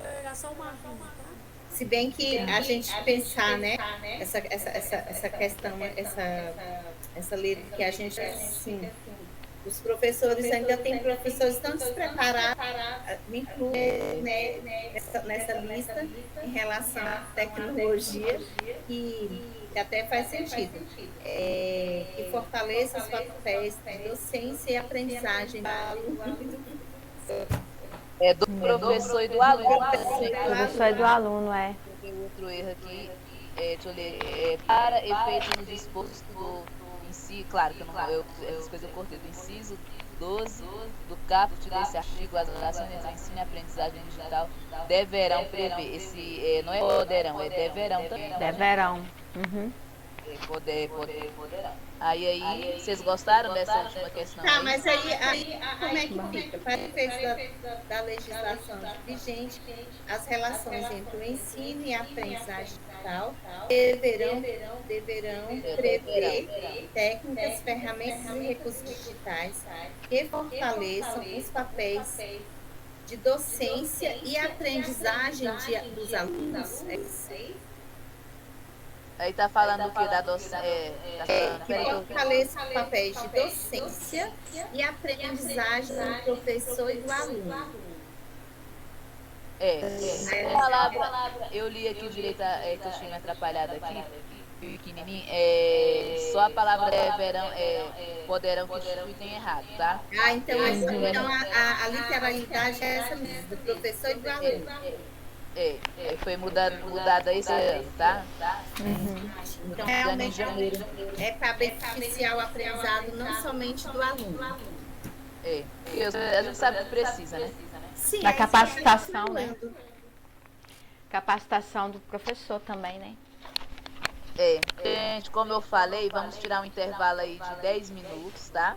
Era só uma rima, tá? se bem que a gente pensar, né, essa questão, essa letra que a gente, assim, os professores ainda tem professores tão despreparados, me incluem, né, nessa lista em relação à tecnologia, que até faz sentido, que fortaleça os papéis de docência e aprendizagem do aluno e do professor. Do professor e do aluno. Professor e do aluno, Tem outro erro aqui. Deixa eu ler. Para efeito no disposto em si, claro que essas coisas eu cortei, do inciso 12 do caput desse artigo, as relações entre ensino e aprendizagem digital deverão prever. Esse não é poderão, é deverão também. Deverão. Uhum. Poderão. Aí, vocês gostaram dessa última questão? Tá, mas aí como é que fica? Para efeitos da legislação vigente, as relações entre o ensino e a aprendizagem digital deverão prever técnicas, ferramentas e recursos digitais que fortaleçam os papéis de docência e aprendizagem dos alunos. É isso aí? Aí tá falando o quê? Da docência? Que fortaleça os papéis de docência e aprendizagem do professor e do aluno. A palavra, eu li aqui direito, que eu tinha me atrapalhado aqui, pequenininho, só a palavra poderão que tem errado, tá? Então a literalidade é essa mesmo, do professor e do aluno. Foi mudada esse ano, tá? Então, realmente é para beneficiar o aprendizado não somente do aluno. Porque a gente sabe que precisa, né? Sim, Da capacitação, né? Capacitação do professor também, né? Gente, como eu falei, vamos tirar um intervalo aí de 10 minutos, tá?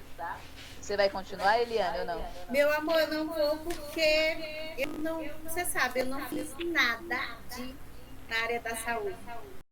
Você vai continuar, Eliane, ou não? Meu amor, eu não vou porque você sabe, eu não fiz nada na área da saúde.